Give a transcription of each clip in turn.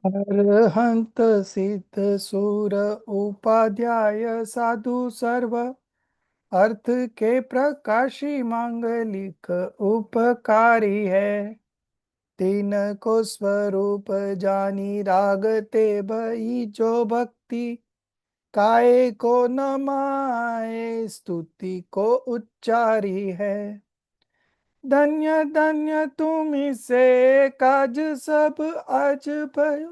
अरहंत सिद्ध सुर उपाध्याय साधु सर्व अर्थ के प्रकाशी मांगलिक उपकारी है। तीन को स्वरूप जानी रागते भई जो भक्ति काय को नमाए स्तुति को उच्चारी है। धन्य धन्य तुम्ही से काज सब आज भयो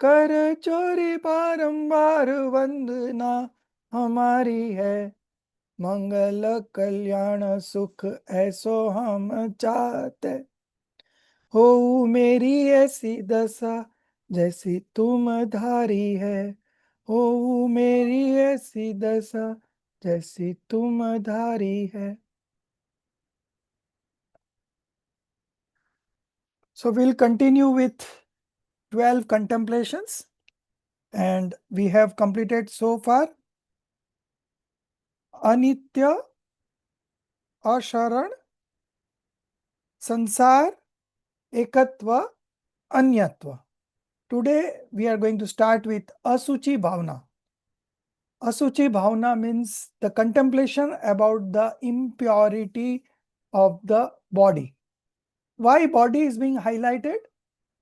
कर चोरी बारंबार वंदना हमारी है। मंगल कल्याण सुख ऐसो हम चाहते हो मेरी ऐसी दशा जैसी तुम धारी है। हो मेरी ऐसी दशा जैसी तुम धारी है। So we'll continue with 12 contemplations and we have completed so far Anitya, Asharan, Sansar, Ekatva, Anyatva. Today we are going to start with Asuchi Bhavana. Asuchi Bhavana means the contemplation about the impurity of the body. Why body is being highlighted?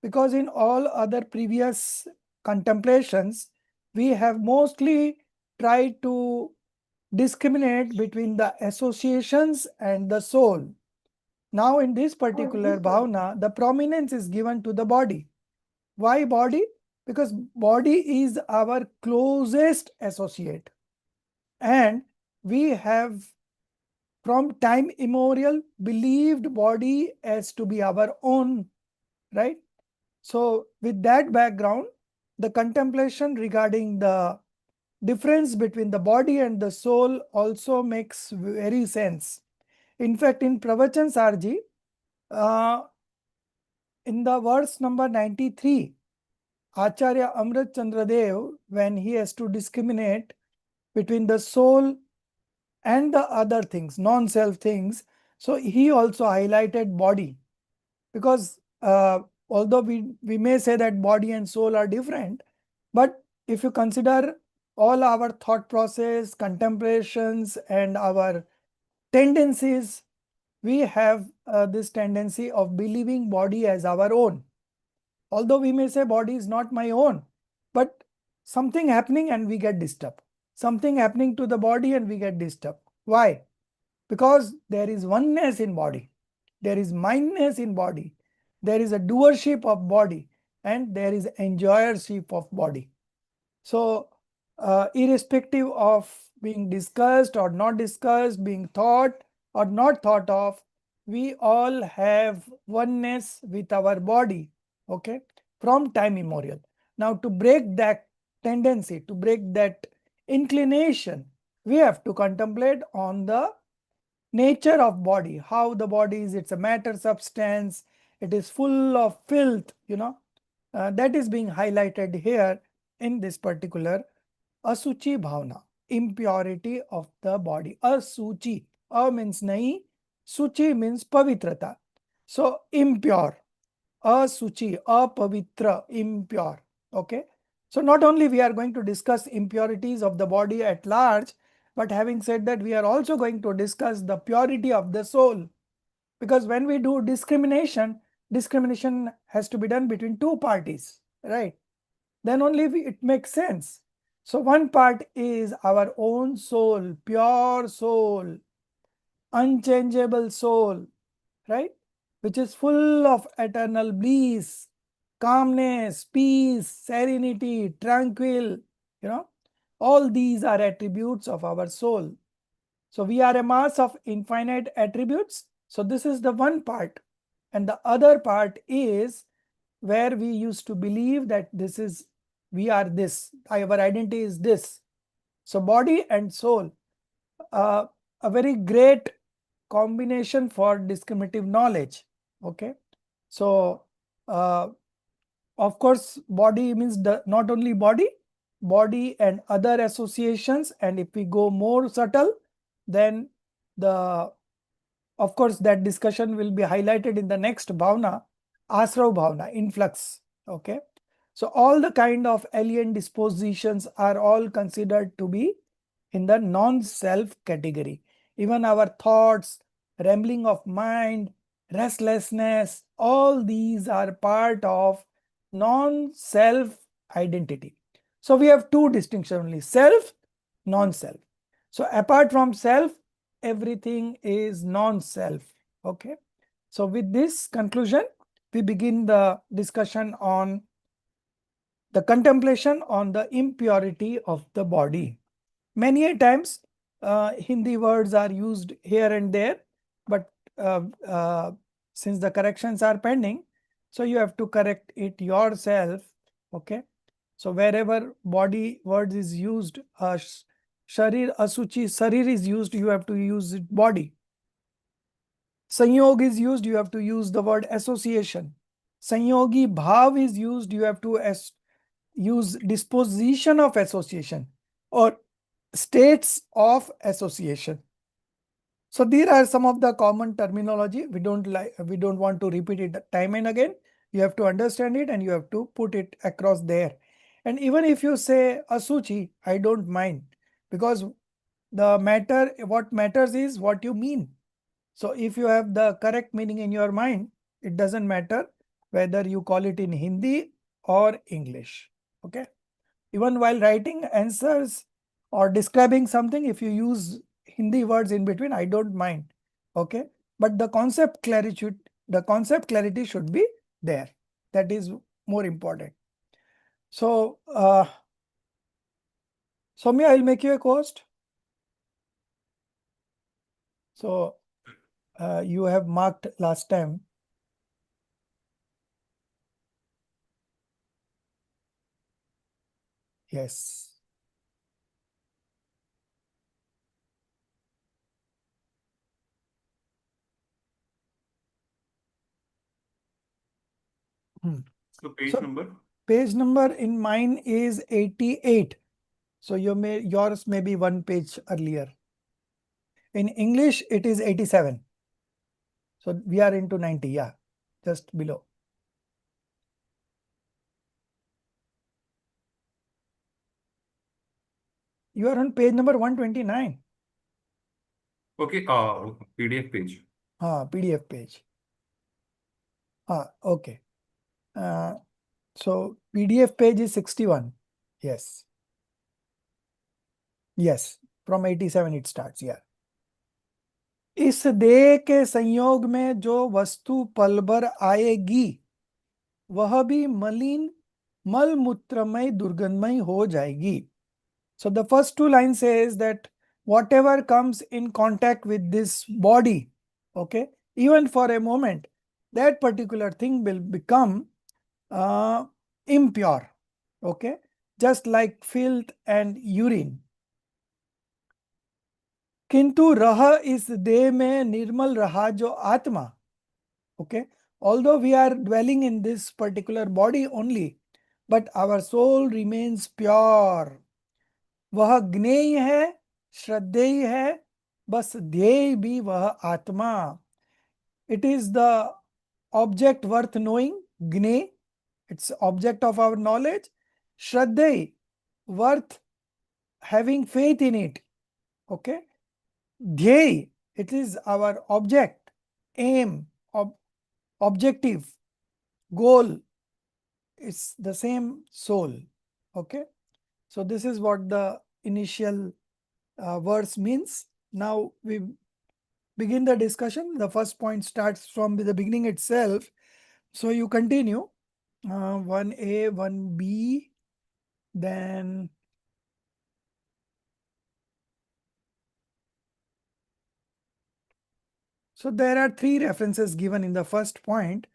Because in all other previous contemplations, we have mostly tried to discriminate between the associations and the soul. Now in this particular bhavana, the prominence is given to the body. Why body? Because body is our closest associate. And we have from time immemorial believed body as to be our own, right? So with that background, the contemplation regarding the difference between the body and the soul also makes very sense. In fact, in Pravachan Sarji, in the verse number 93, Acharya Amrit Chandra Dev, when he has to discriminate between the soul and the other things, non-self things, so he also highlighted body. Because although we may say that body and soul are different, but if you consider all our thought process, contemplations, and our tendencies, we have this tendency of believing body as our own. Although we may say body is not my own, but something happening and we get disturbed. Something happening to the body and we get disturbed. Why? Because there is oneness in body. There is mindness in body. There is a doership of body and there is enjoyership of body. So irrespective of being discussed or not discussed, being thought or not thought of, we all have oneness with our body, okay, from time immemorial. Now to break that tendency, to break that inclination, we have to contemplate on the nature of body, how the body is, it's a matter substance, it is full of filth, that is being highlighted here in this particular Asuchi Bhavana, impurity of the body. Asuchi, A means nahi, Suchi means pavitrata. So impure, Asuchi, apavitra, impure. Okay. So not only we are going to discuss impurities of the body at large, but having said that, we are also going to discuss the purity of the soul. Because when we do discrimination, discrimination has to be done between two parties, right? Then only it makes sense. So one part is our own soul, pure soul, unchangeable soul, right? Which is full of eternal bliss, calmness, peace, serenity, tranquil, all these are attributes of our soul. So we are a mass of infinite attributes. So this is the one part. And the other part is where we used to believe that we are this, our identity is this. So body and soul, a very great combination for discriminative knowledge. Okay. So of course, body means not only body and other associations. And if we go more subtle, then of course, that discussion will be highlighted in the next bhavana, Asrav bhavana, influx. Okay. So all the kind of alien dispositions are all considered to be in the non-self category. Even our thoughts, rambling of mind, restlessness, all these are part of non-self identity. So we have two distinctions only: self, non-self. So apart from self, everything is non-self. Okay. So with this conclusion, we begin the discussion on the contemplation on the impurity of the body. Many a times Hindi words are used here and there, but since the corrections are pending, so you have to correct it yourself. Okay. So wherever body words is used, sharir, asuchi, sarir is used, you have to use it body. Sanyog is used, you have to use the word association. Sanyogi bhav is used, you have to use disposition of association or states of association. So there are some of the common terminology. We don't want to repeat it time and again. You have to understand it and you have to put it across there. And even if you say asuchi, I don't mind, because what matters is what you mean. So if you have the correct meaning in your mind, it doesn't matter whether you call it in Hindi or English. Okay. Even while writing answers or describing something, if you use Hindi words in between, I don't mind. Okay. But the concept clarity should be there. That is more important. So, Soumya, I'll make you a host. So, you have marked last time. Yes. So page number? Page number in mine is 88. So yours may be one page earlier. In English, it is 87. So we are into 90, yeah, just below. You are on page number 129. Okay, PDF page. PDF page. Okay. So PDF page is 61. Yes. Yes. From 87 it starts, yeah. इस देह के संयोग में जो वस्तु पल भर आएगी वह भी मलिन मल मूत्रमय दुर्गंधमय हो जाएगी. So the first two lines says that whatever comes in contact with this body, okay, even for a moment, that particular thing will become impure, okay, just like filth and urine. किंतु रह इस देह में निर्मल रहा जो आत्मा, okay, although we are dwelling in this particular body only, but our soul remains pure. वह ज्ञेय है, श्रद्धेय है, बस ध्येय भी वह आत्मा. It is the object worth knowing, ज्ञेय, it's object of our knowledge. Shraddhai, worth having faith in it. Okay. Dhyay, it is our object, aim, objective, goal. It's the same soul. Okay. So this is what the initial verse means. Now we begin the discussion. The first point starts from the beginning itself. So you continue 1A, 1B, then so there are three references given in the first point.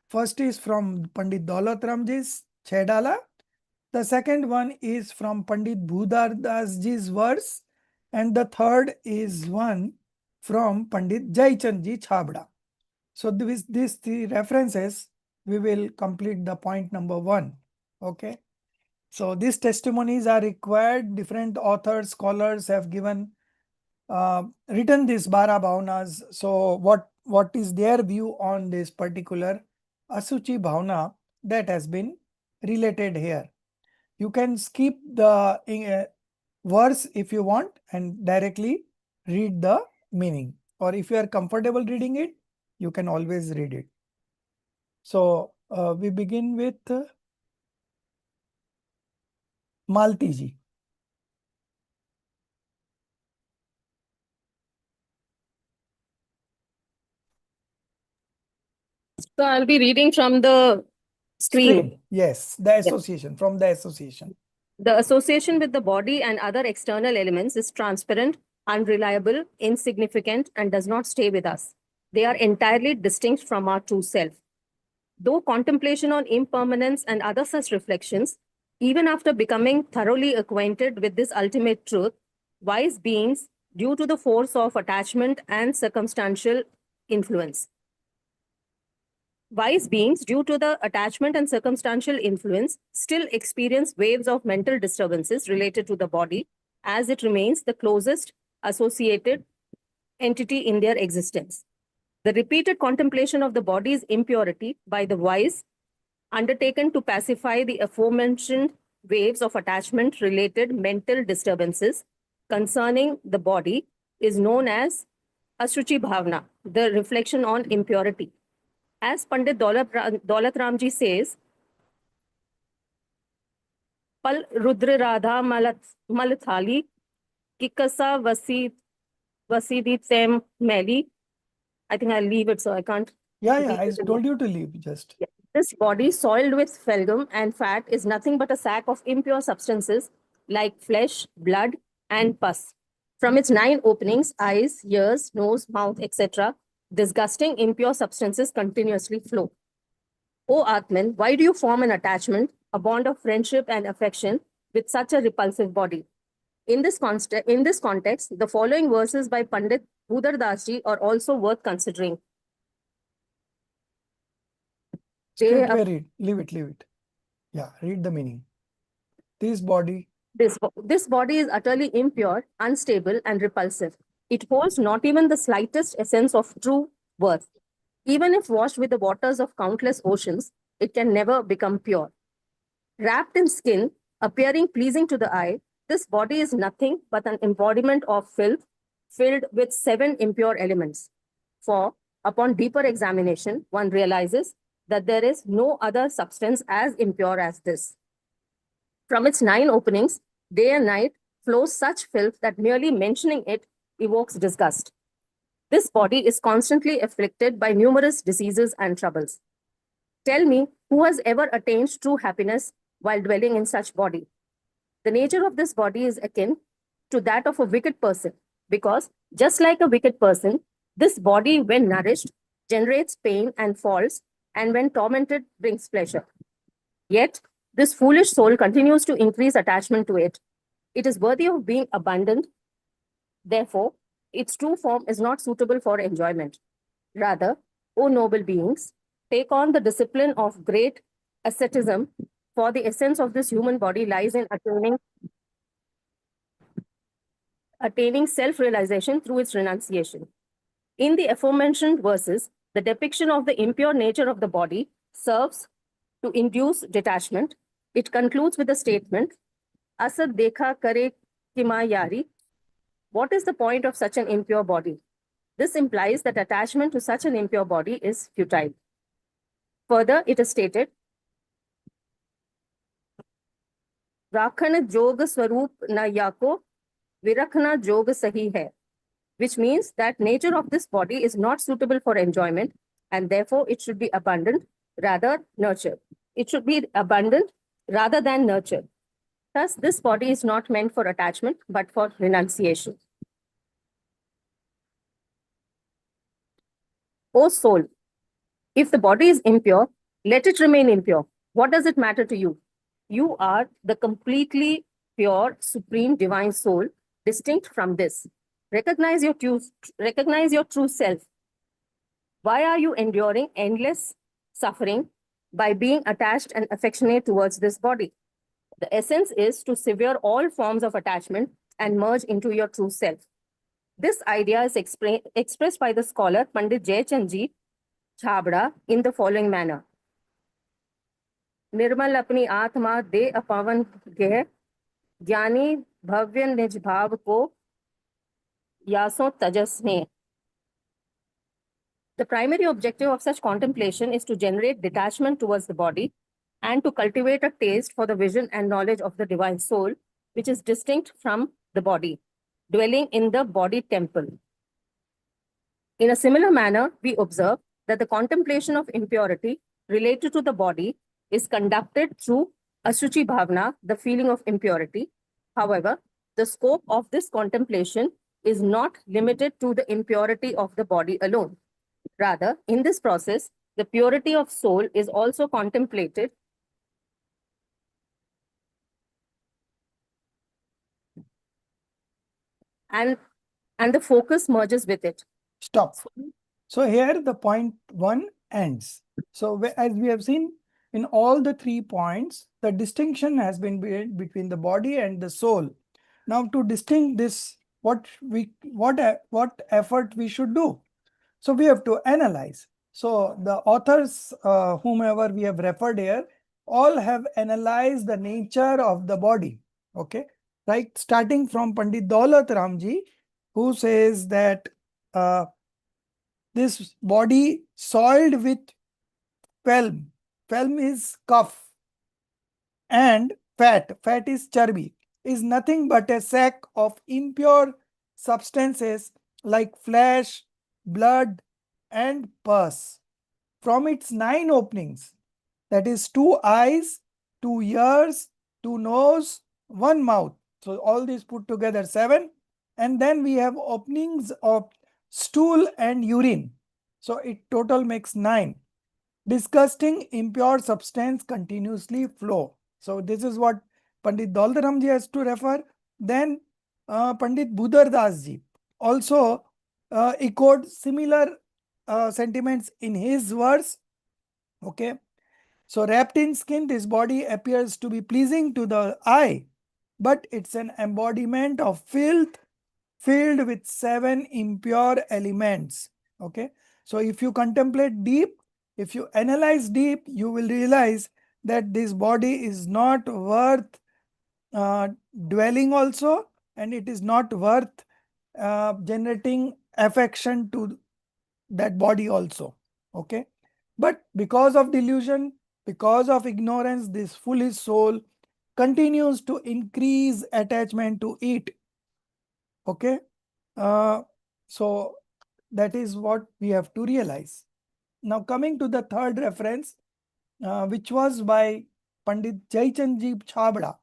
First is from Pandit Daulat Ramji's Chedala. The second one is from Pandit Bhudar Dasji's verse. And the third is one from Pandit Jaichandji Chabda. So with these three references, we will complete the point number 1. Okay. So these testimonies are required. Different authors, scholars have given written these Bara Bhavanas. So what is their view on this particular Asuchi Bhavana that has been related here. You can skip the verse if you want and directly read the meaning. Or if you are comfortable reading it, you can always read it. So we begin with Malti ji. So I'll be reading from the screen. Yes, the association, from the association. The association with the body and other external elements is transparent, unreliable, insignificant, and does not stay with us. They are entirely distinct from our true self. Though contemplation on impermanence and other such reflections, even after becoming thoroughly acquainted with this ultimate truth, wise beings, due to the force of attachment and circumstantial influence, wise beings, due to the attachment and circumstantial influence, still experience waves of mental disturbances related to the body, as it remains the closest associated entity in their existence. The repeated contemplation of the body's impurity by the wise, undertaken to pacify the aforementioned waves of attachment-related mental disturbances concerning the body, is known as Asruchi Bhavana, the reflection on impurity. As Pandit Daulat Ramji says, Pal Rudra Radha Malathali Kikasa Vasidi Tem Meli. I think I'll leave it so I can't. Yeah, I told you to leave just. Yeah. This body soiled with phalgum and fat is nothing but a sack of impure substances like flesh, blood, and pus. From its 9 openings, eyes, ears, nose, mouth, etc., disgusting impure substances continuously flow. O Atman, why do you form an attachment, a bond of friendship and affection with such a repulsive body? In this context, the following verses by Pandit Budar Das Ji are also worth considering. Straight away read. Leave it. Yeah, read the meaning. This body is utterly impure, unstable, and repulsive. It holds not even the slightest essence of true worth. Even if washed with the waters of countless oceans, it can never become pure. Wrapped in skin, appearing pleasing to the eye, this body is nothing but an embodiment of filth filled with 7 impure elements. For, upon deeper examination, one realizes that there is no other substance as impure as this. From its 9 openings, day and night flows such filth that merely mentioning it evokes disgust. This body is constantly afflicted by numerous diseases and troubles. Tell me, who has ever attained true happiness while dwelling in such body? The nature of this body is akin to that of a wicked person, because just like a wicked person, this body, when nourished, generates pain and faults, and when tormented, brings pleasure. Yet, this foolish soul continues to increase attachment to it. It is worthy of being abandoned. Therefore, its true form is not suitable for enjoyment. Rather, O noble beings, take on the discipline of great asceticism, for the essence of this human body lies in attaining self-realization through its renunciation. In the aforementioned verses, the depiction of the impure nature of the body serves to induce detachment. It concludes with the statement, Asad dekha kare kima yari. What is the point of such an impure body? This implies that attachment to such an impure body is futile. Further, it is stated, Rakhana jog swarup na yako, virakhna jog sahi hai, which means that nature of this body is not suitable for enjoyment, and therefore it should be abandoned rather nurtured. It should be abandoned rather than nurtured. Thus, this body is not meant for attachment, but for renunciation. O soul, if the body is impure, let it remain impure. What does it matter to you? You are the completely pure, supreme, divine soul, distinct from this. Recognize your true self. Why are you enduring endless suffering by being attached and affectionate towards this body? The essence is to sever all forms of attachment and merge into your true self. This idea is expressed by the scholar Pandit Jayachandji Chhabra in the following manner. निर्मल अपनी आत्मा दे अपावन गेह, ज्ञानी भव्य निज भाव को यासो तजस ने. The primary objective of such contemplation is to generate detachment towards the body and to cultivate a taste for the vision and knowledge of the divine soul, which is distinct from the body, dwelling in the body temple. In a similar manner, we observe that the contemplation of impurity related to the body is conducted through Ashuchi Bhavana, the feeling of impurity. However, the scope of this contemplation is not limited to the impurity of the body alone. Rather, in this process, the purity of soul is also contemplated and the focus merges with it. Stop. So here the point 1 ends. So as we have seen in all the 3 points, the distinction has been made between the body and the soul. Now to distinguish this, what effort we should do? So we have to analyze. So the authors, whomever we have referred here, all have analyzed the nature of the body. Okay, right? Starting from Pandit Daulat Ramji, who says that this body soiled with film. Film is cough, and fat is charbi, is nothing but a sack of impure substances like flesh, blood, and pus. From its 9 openings, that is 2 eyes, 2 ears, 2 nose, 1 mouth. So all these put together 7. And then we have openings of stool and urine. So it total makes 9. Disgusting impure substance continuously flow. So this is what Pandit Daldaram ji has to refer. Then Pandit Budhar Das ji also echoed similar sentiments in his verse. Okay. So wrapped in skin, this body appears to be pleasing to the eye, but it's an embodiment of filth filled with 7 impure elements. Okay. So if you contemplate deep, if you analyze deep, you will realize that this body is not worth dwelling also, and it is not worth generating affection to that body also. Okay. But because of delusion, because of ignorance, this foolish soul continues to increase attachment to it. Okay. So that is what we have to realize. Now coming to the third reference, which was by Pandit Jaichandji Chabda.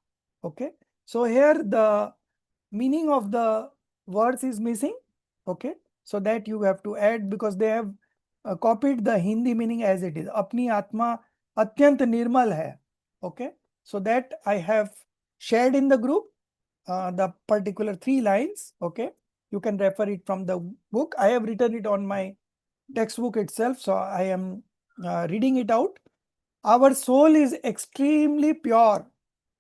Okay. So here the meaning of the words is missing. Okay. So that you have to add, because they have copied the Hindi meaning as it is. Apni Atma Atyant Nirmal hai. Okay. So that I have shared in the group, the particular 3 lines. Okay. You can refer it from the book. I have written it on my textbook itself. So I am reading it out. Our soul is extremely pure,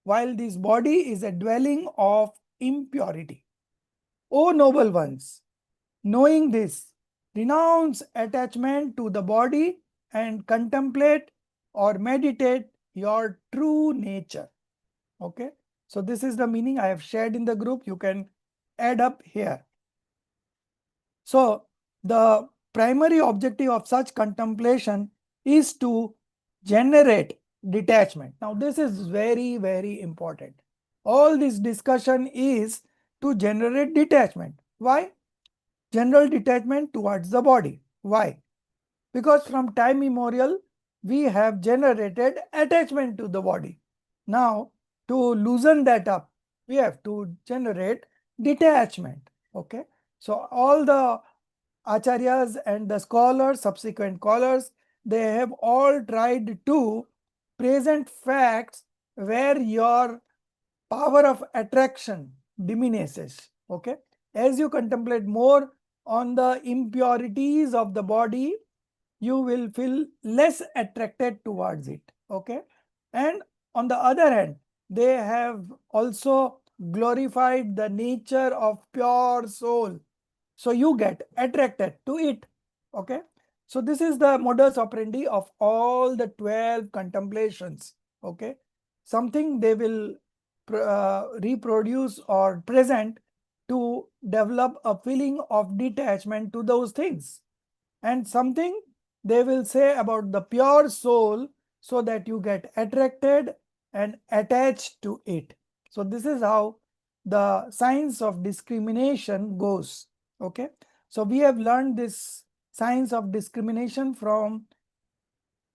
while this body is a dwelling of impurity. O noble ones, knowing this, renounce attachment to the body and contemplate or meditate your true nature. Okay. So this is the meaning I have shared in the group. You can add up here. So the primary objective of such contemplation is to generate detachment. Now this is very, very important. All this discussion is to generate detachment. Why? General detachment towards the body. Why? Because from time immemorial, we have generated attachment to the body. Now, to loosen that up, we have to generate detachment. Okay. So all the acharyas and the scholars, subsequent scholars, they have all tried to present facts where your power of attraction diminishes. Okay. As you contemplate more on the impurities of the body, you will feel less attracted towards it. Okay. And on the other hand, they have also glorified the nature of pure soul. So you get attracted to it. Okay. So this is the modus operandi of all the 12 contemplations. Okay. Something they will reproduce or present to develop a feeling of detachment to those things. And something they will say about the pure soul so that you get attracted and attached to it. So this is how the science of discrimination goes. Okay. So we have learned this science of discrimination from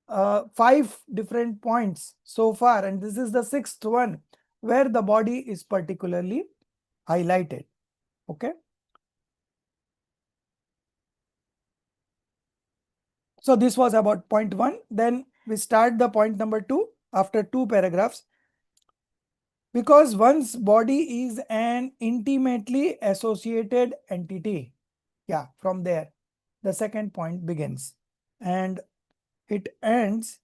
5 different points so far, and this is the 6th one where the body is particularly highlighted. Okay. So this was about point 1. Then we start the point number 2 after 2 paragraphs. Because one's body is an intimately associated entity. Yeah, from there, the second point begins. And it ends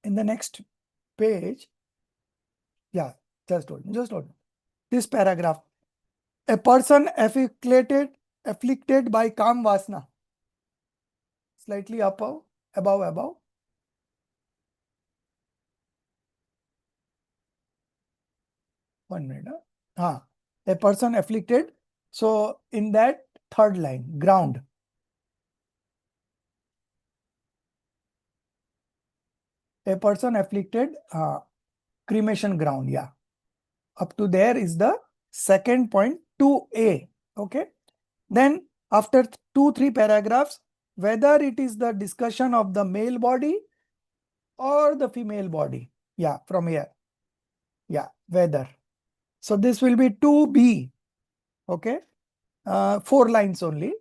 in the next page. Yeah, just hold on. This paragraph. A person afflicted by Kam Vasana. Slightly above. 1 minute. A person afflicted. So in that third line, ground. A person afflicted, cremation ground. Yeah. Up to there is the second point, 2A. Okay. Then after 2-3 paragraphs, whether it is the discussion of the male body or the female body. Yeah, from here. Yeah, whether. So this will be 2B. Okay. 4 lines only.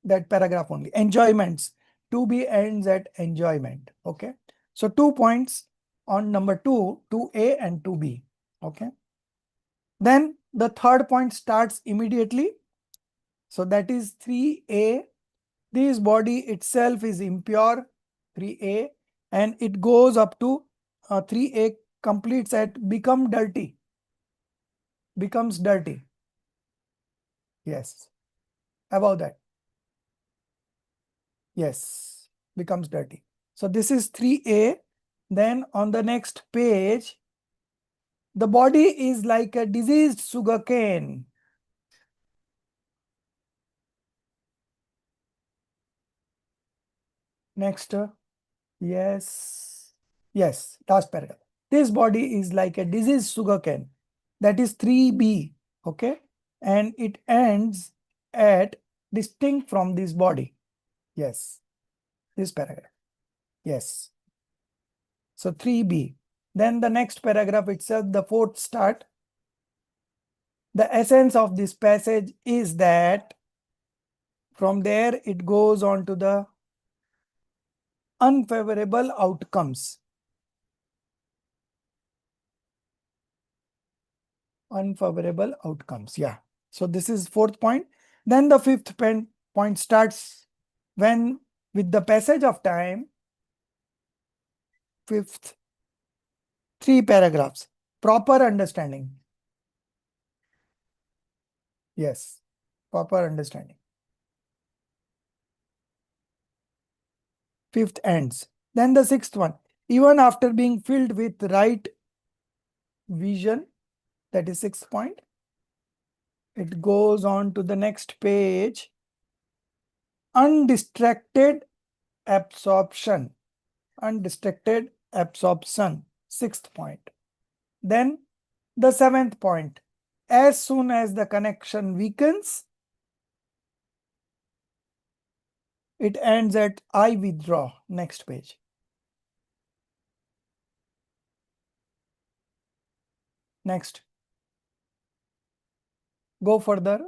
That paragraph only. Enjoyments. 2B ends at enjoyment. Okay. So 2 points on number 2, 2A and 2B. Okay. Then the third point starts immediately. So that is 3A. This body itself is impure, 3A, and it goes up to 3A completes at become dirty. Becomes dirty. Yes. Above that. Yes. Becomes dirty. So this is 3A. Then on the next page, the body is like a diseased sugarcane. Next. Yes. Yes. Last paragraph. This body is like a diseased sugarcane. That is 3B. Okay. And it ends at distinct from this body. Yes. This paragraph. Yes. So 3B. Then the next paragraph itself, the fourth start. The essence of this passage is that from there it goes on to the unfavorable outcomes. Unfavorable outcomes. Yeah. So this is fourth point. Then the fifth point starts when with the passage of time. Fifth, 3 paragraphs. Proper understanding. Yes. Proper understanding. Fifth ends. Then the sixth one. Even after being filled with right vision, that is 6th point. It goes on to the next page. Undistracted absorption. Undistracted absorption. 6th point. Then the 7th point. As soon as the connection weakens, it ends at I withdraw. Next page. Next. Go further.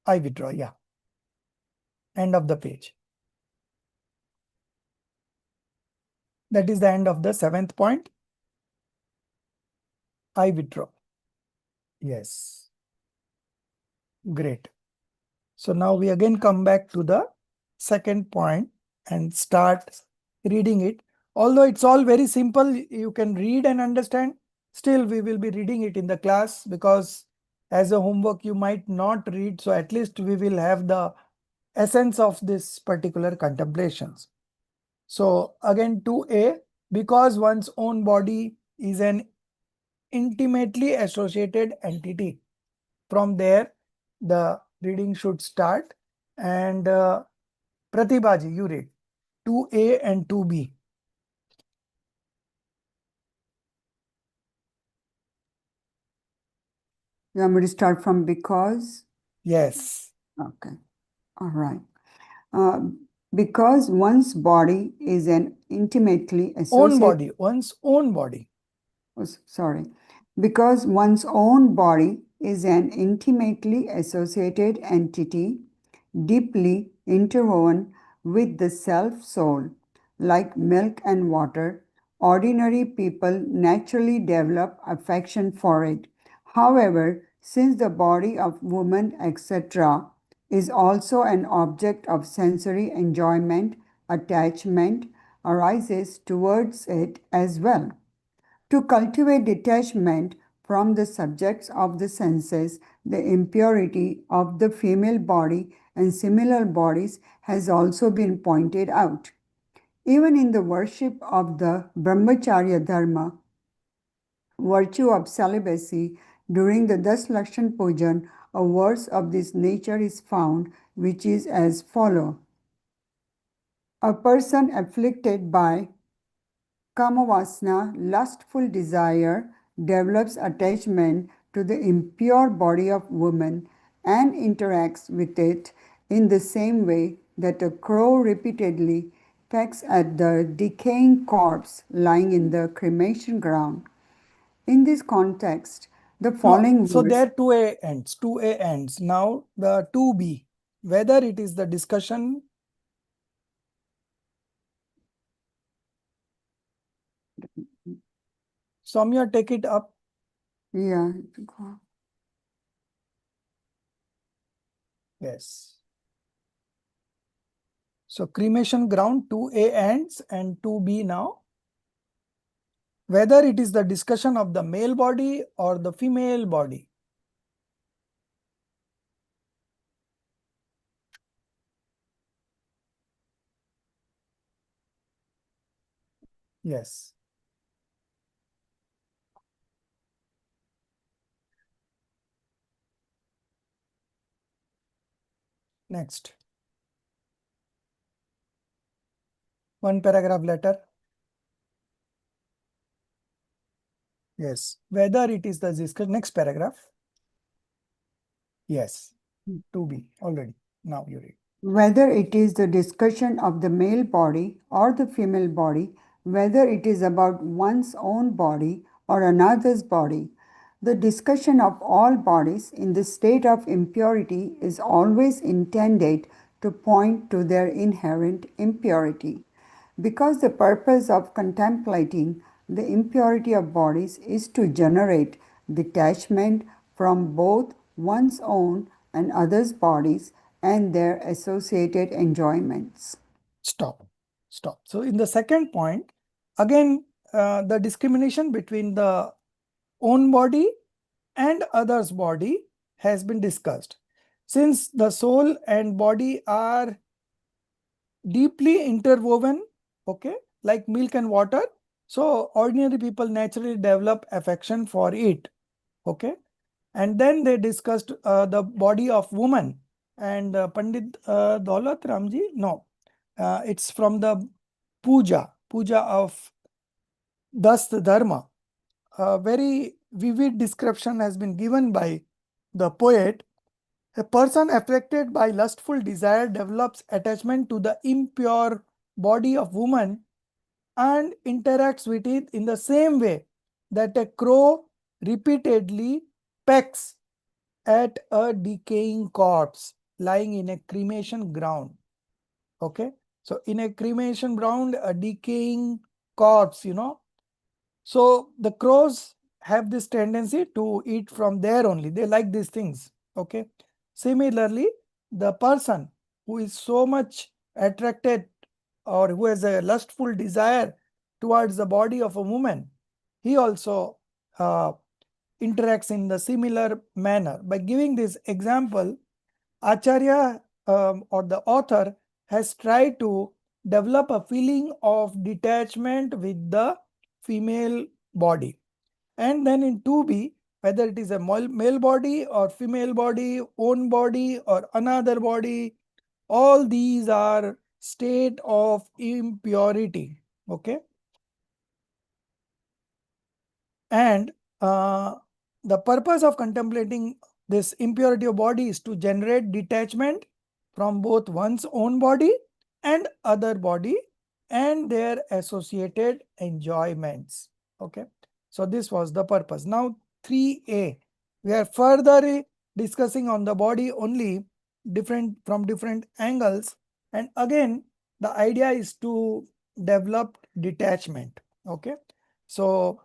I withdraw. Yeah. End of the page. That is the end of the 7th point. I withdraw. Yes. Great. So now we again come back to the second point and start reading it. Although it's all very simple, you can read and understand. Still, we will be reading it in the class because as a homework, you might not read. So at least we will have the essence of this particular contemplations. So again 2A, because one's own body is an intimately associated entity. From there, the reading should start. And Pratibhaji, you read 2A and 2B. You want me to start from because? Yes. Okay. All right. Because one's body is an intimately Own associated. body, one's own body. Sorry. Because one's own body is an intimately associated entity, deeply interwoven with the self soul, like milk and water, ordinary people naturally develop affection for it. However, since the body of woman, etc., is also an object of sensory enjoyment, attachment arises towards it as well. To cultivate detachment from the subjects of the senses, the impurity of the female body and similar bodies has also been pointed out. Even in the worship of the Brahmacharya Dharma, virtue of celibacy, during the Das Lakshan Pujan, a verse of this nature is found, which is as follows. A person afflicted by Kamavasana, lustful desire, develops attachment to the impure body of woman and interacts with it in the same way that a crow repeatedly pecks at the decaying corpse lying in the cremation ground. In this context, the No, following so verse. there 2A ends. 2A ends. Now the 2B, whether it is the discussion. Soumya, take it up. Yeah. Yes. So cremation ground 2A ends and 2B now. Whether it is the discussion of the male body or the female body. Yes. Next. One paragraph later. Yes. Whether it is the discussion. Next paragraph. Yes. 2B already. Now you read. Whether it is the discussion of the male body or the female body, whether it is about one's own body or another's body, the discussion of all bodies in the state of impurity is always intended to point to their inherent impurity. Because the purpose of contemplating the impurity of bodies is to generate detachment from both one's own and others' bodies and their associated enjoyments. Stop. Stop. So in the second point, again, the discrimination between the own body and others' body has been discussed. Since the soul and body are deeply interwoven, okay, like milk and water, so ordinary people naturally develop affection for it, okay. And then they discussed the body of woman, and Pandit Daulat Ramji, no, it's from the puja of Das Dharma. A very vivid description has been given by the poet. A person affected by lustful desire develops attachment to the impure body of woman and interacts with it in the same way that a crow repeatedly pecks at a decaying corpse lying in a cremation ground. Okay. So in a cremation ground, a decaying corpse, So the crows have this tendency to eat from there only. They like these things. Okay. Similarly, the person who is so much attracted or who has a lustful desire towards the body of a woman, he also interacts in the similar manner. By giving this example, Acharya or the author has tried to develop a feeling of detachment with the female body. And then in 2B, whether it is a male body or female body, own body or another body, all these are state of impurity. Okay. And the purpose of contemplating this impurity of body is to generate detachment from both one's own body and other body and their associated enjoyments. Okay. So this was the purpose. Now 3A, we are further discussing on the body only from different angles. And again, the idea is to develop detachment. Okay. So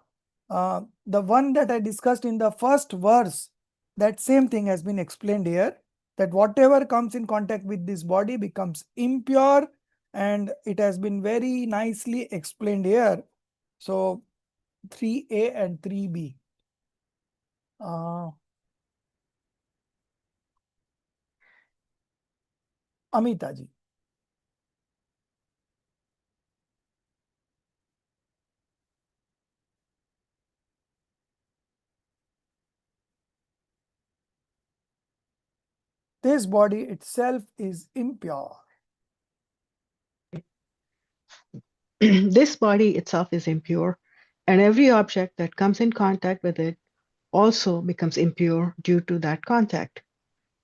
the one that I discussed in the first verse, that same thing has been explained here, that whatever comes in contact with this body becomes impure, and it has been very nicely explained here. So 3A and 3B. Amita ji. This body itself is impure. This body itself is impure, and every object that comes in contact with it also becomes impure due to that contact.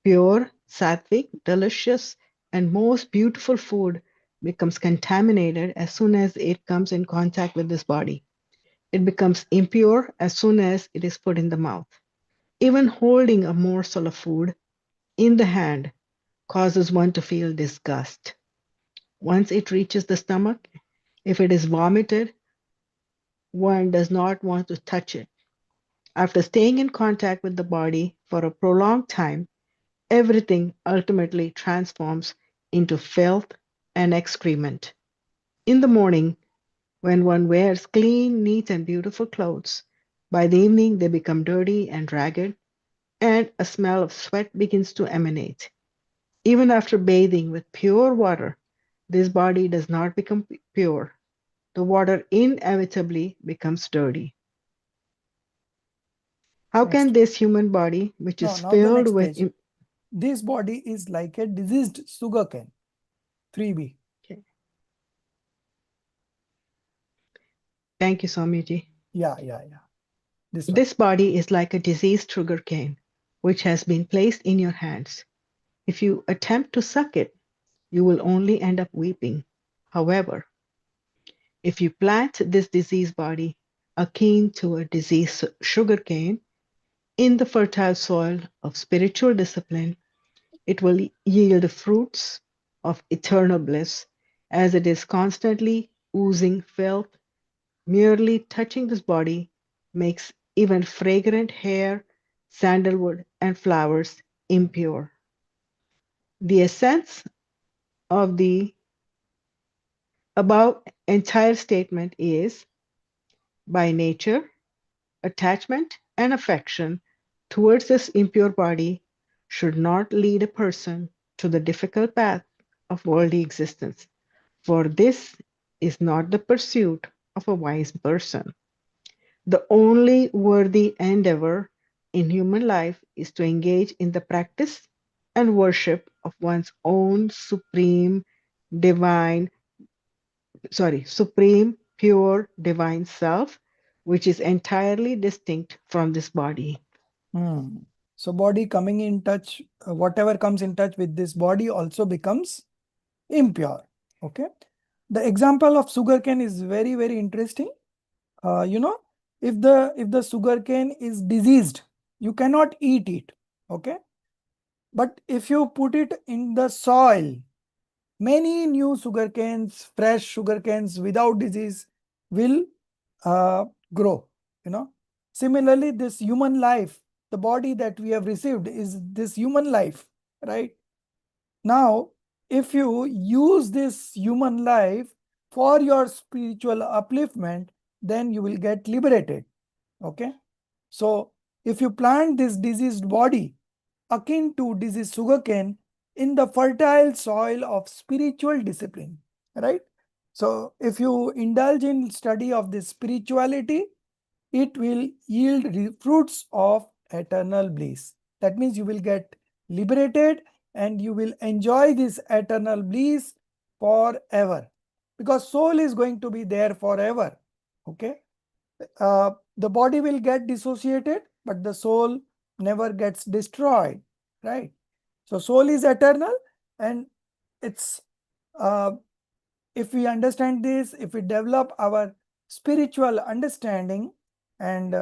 Pure, sattvic, delicious, and most beautiful food becomes contaminated as soon as it comes in contact with this body. It becomes impure as soon as it is put in the mouth. Even holding a morsel of food in the hand causes one to feel disgust. Once it reaches the stomach, if it is vomited, one does not want to touch it. After staying in contact with the body for a prolonged time, everything ultimately transforms into filth and excrement. In the morning, when one wears clean, neat, and beautiful clothes, by the evening they become dirty and ragged, and a smell of sweat begins to emanate. Even after bathing with pure water, this body does not become pure. The water inevitably becomes dirty. How can this human body, which is Now the filled next with page. This body is like a diseased sugarcane. 3B. Okay. Thank you, Swamiji. Yeah. This body is like a diseased sugar cane, which has been placed in your hands. If you attempt to suck it, you will only end up weeping. However, if you plant this diseased body akin to a diseased sugar cane in the fertile soil of spiritual discipline, it will yield fruits of eternal bliss, as it is constantly oozing filth. Merely touching this body makes even fragrant hair, sandalwood, and flowers impure. The essence of the above entire statement is, by nature, attachment and affection towards this impure body should not lead a person to the difficult path of worldly existence, for this is not the pursuit of a wise person. The only worthy endeavor in human life is to engage in the practice and worship of one's own supreme, pure, divine self, which is entirely distinct from this body. So body coming in touch, whatever comes in touch with this body also becomes impure. Okay. The example of sugarcane is very, very interesting. If the sugarcane is diseased, you cannot eat it. Okay. But if you put it in the soil, many new sugarcanes, fresh sugarcanes without disease will grow. Similarly, this human life, the body that we have received is this human life, right? Now, if you use this human life for your spiritual upliftment, then you will get liberated. Okay. So if you plant this diseased body akin to diseased sugarcane in the fertile soil of spiritual discipline, right? So if you indulge in study of this spirituality, it will yield fruits of eternal bliss. That means you will get liberated and you will enjoy this eternal bliss forever, because soul is going to be there forever. Okay. The body will get dissociated, but the soul never gets destroyed, right? So soul is eternal, and it's if we understand this, if we develop our spiritual understanding, and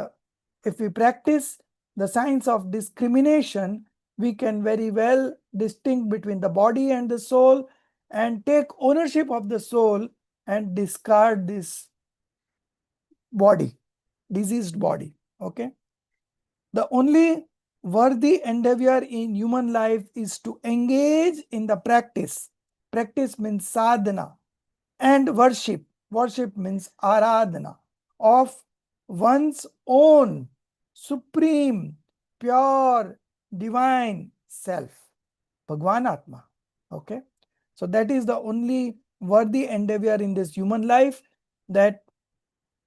if we practice the science of discrimination, we can very well distinguish between the body and the soul and take ownership of the soul and discard this body, diseased body. Okay. The only worthy endeavor in human life is to engage in the practice. Practice means sadhana, and worship. Worship means aradhana of one's own supreme, pure, divine self, Bhagwan Atma. Okay. So that is the only worthy endeavor in this human life, that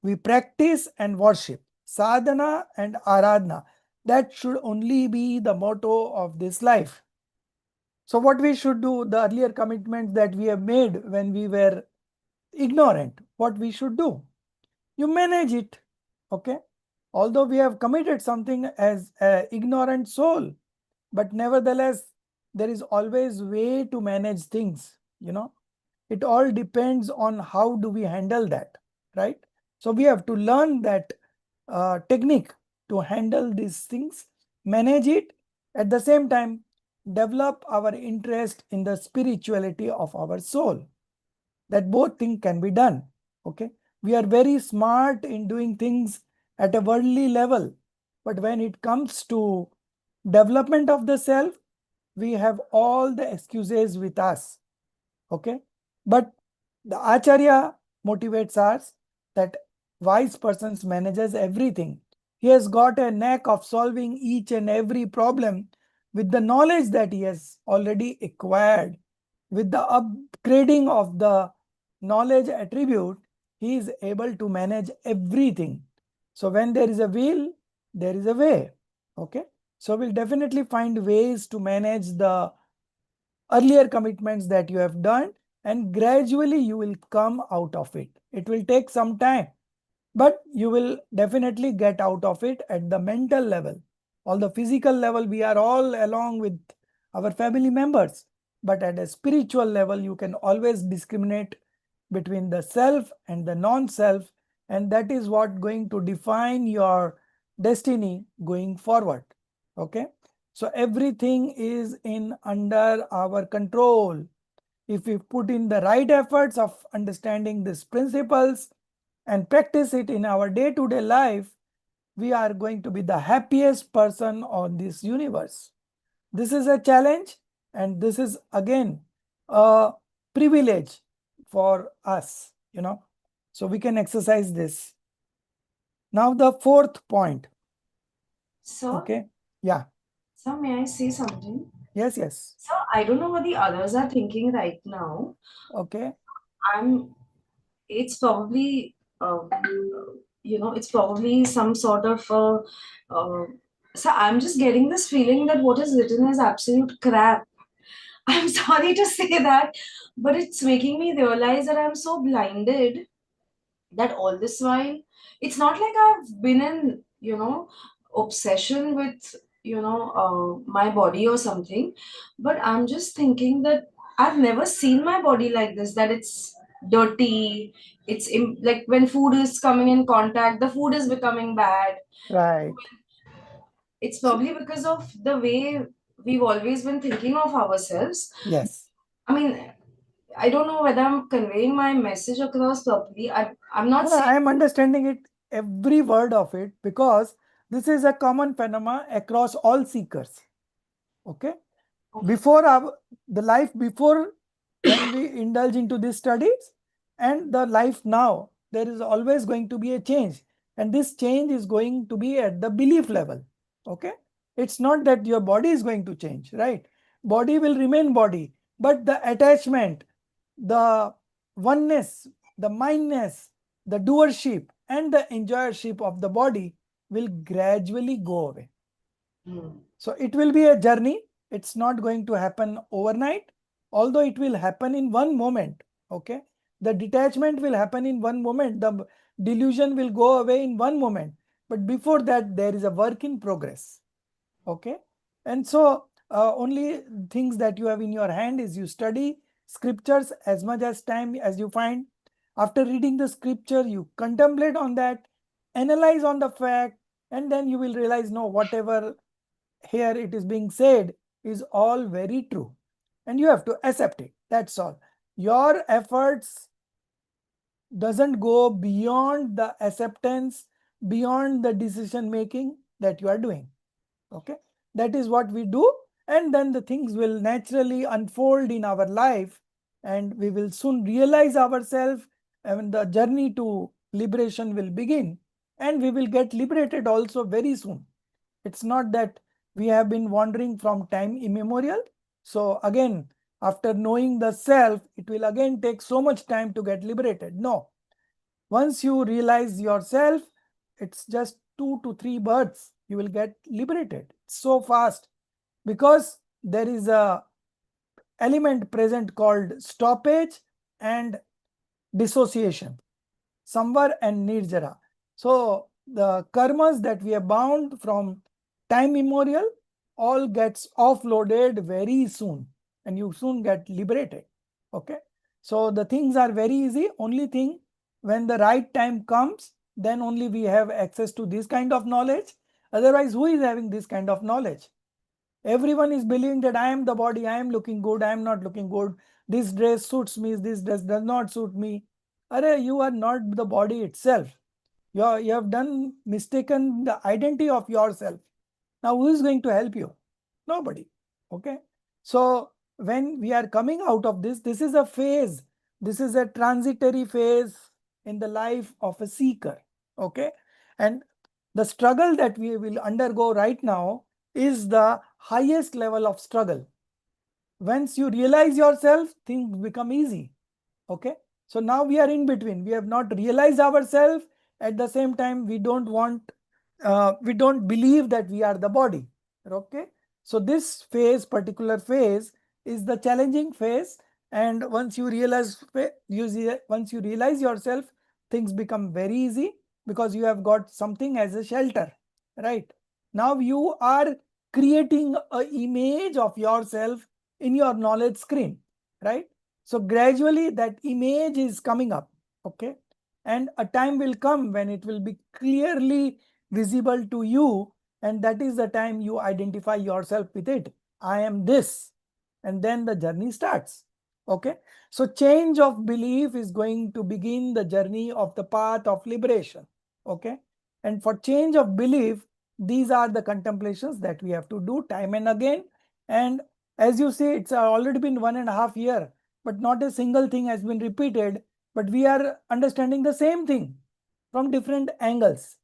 we practice and worship. Sadhana and aradhana. That should only be the motto of this life. So what we should do, the earlier commitments that we have made when we were ignorant, what we should do? You manage it. Okay. Although we have committed something as an ignorant soul, but nevertheless, there is always way to manage things, you know. It all depends on how do we handle that, right? So we have to learn that technique to handle these things, manage it, at the same time develop our interest in the spirituality of our soul. That both things can be done. Okay. We are very smart in doing things at a worldly level, but when it comes to development of the self, we have all the excuses with us. Okay. But the Acharya motivates us that wise persons manages everything. He has got a knack of solving each and every problem with the knowledge that he has already acquired. With the upgrading of the knowledge attribute, he is able to manage everything. So when there is a will, there is a way. Okay. So we'll definitely find ways to manage the earlier commitments that you have done, and gradually you will come out of it. It will take some time, but you will definitely get out of it at the mental level. On the physical level, we are all along with our family members, but at a spiritual level, you can always discriminate between the self and the non-self, and that is what going to define your destiny going forward. Okay. So everything is in under our control. If we put in the right efforts of understanding these principles and practice it in our day-to-day life, we are going to be the happiest person on this universe. This is a challenge, and this is again a privilege for us, you know. So we can exercise this. Now the fourth point. Sir, Okay. Yeah. sir, may I say something? Yes, yes. Sir, I don't know what the others are thinking right now. Okay. It's probably, it's probably some sort of, so I'm just getting this feeling that what is written is absolute crap. I'm sorry to say that, but it's making me realize that I'm so blinded that all this while, it's not like I've been in, obsession with, my body or something, but I'm just thinking that I've never seen my body like this, that it's dirty. Like when food is coming in contact, the food is becoming bad. Right. It's probably because of the way we've always been thinking of ourselves. Yes. I mean, I don't know whether I'm conveying my message across properly. I'm not No, saying. I am understanding it, every word of it, because this is a common phenomenon across all seekers. Okay. Before the life before, when we indulge into these studies, and the life now, there is always going to be a change, and this change is going to be at the belief level. Okay. It's not that your body is going to change, right? Body will remain body, but the attachment, the oneness, the mindness, the doership and the enjoyership of the body will gradually go away. So it will be a journey. It's not going to happen overnight, although it will happen in one moment. Okay. The detachment will happen in one moment. The delusion will go away in one moment. But before that, there is a work in progress. Okay. And so only things that you have in your hand is you study scriptures as much as time as you find. After reading the scripture, you contemplate on that, analyze on the fact, and then you will realize, no, whatever here it is being said is all very true. And you have to accept it. That's all. Your efforts doesn't go beyond the acceptance, beyond the decision making that you are doing. Okay. That is what we do. And then the things will naturally unfold in our life and we will soon realize ourselves and the journey to liberation will begin and we will get liberated also very soon. It's not that we have been wandering from time immemorial. So again, after knowing the self, it will again take so much time to get liberated. No. Once you realize yourself, it's just 2 to 3 births. You will get liberated so fast because there is a element present called stoppage and dissociation, samvar and nirjara. So the karmas that we have bound from time immemorial all gets offloaded very soon and you soon get liberated. Okay. So the things are very easy. Only thing, when the right time comes, then only we have access to this kind of knowledge. Otherwise, who is having this kind of knowledge? Everyone is believing that I am the body, I am looking good, I am not looking good. This dress suits me, this dress does not suit me. Arey, you are not the body itself. You have mistaken the identity of yourself. Now, who is going to help you? Nobody. Okay. So when we are coming out of this, this is a phase. This is a transitory phase in the life of a seeker. Okay. And the struggle that we will undergo right now is the highest level of struggle. Once you realize yourself, things become easy. Okay. So now we are in between. We have not realized ourselves. At the same time, we don't believe that we are the body. Okay. So this phase, particular phase, is the challenging phase. And once you realize yourself, things become very easy because you have got something as a shelter, right? Now you are creating an image of yourself in your knowledge screen, right? So gradually that image is coming up, okay? And a time will come when it will be clearly visible to you, and that is the time you identify yourself with it. I am this, and then the journey starts, okay? So change of belief is going to begin the journey of the path of liberation, okay? And for change of belief, these are the contemplations that we have to do time and again. And as you see, it's already been 1.5 years, but not a single thing has been repeated, but we are understanding the same thing from different angles,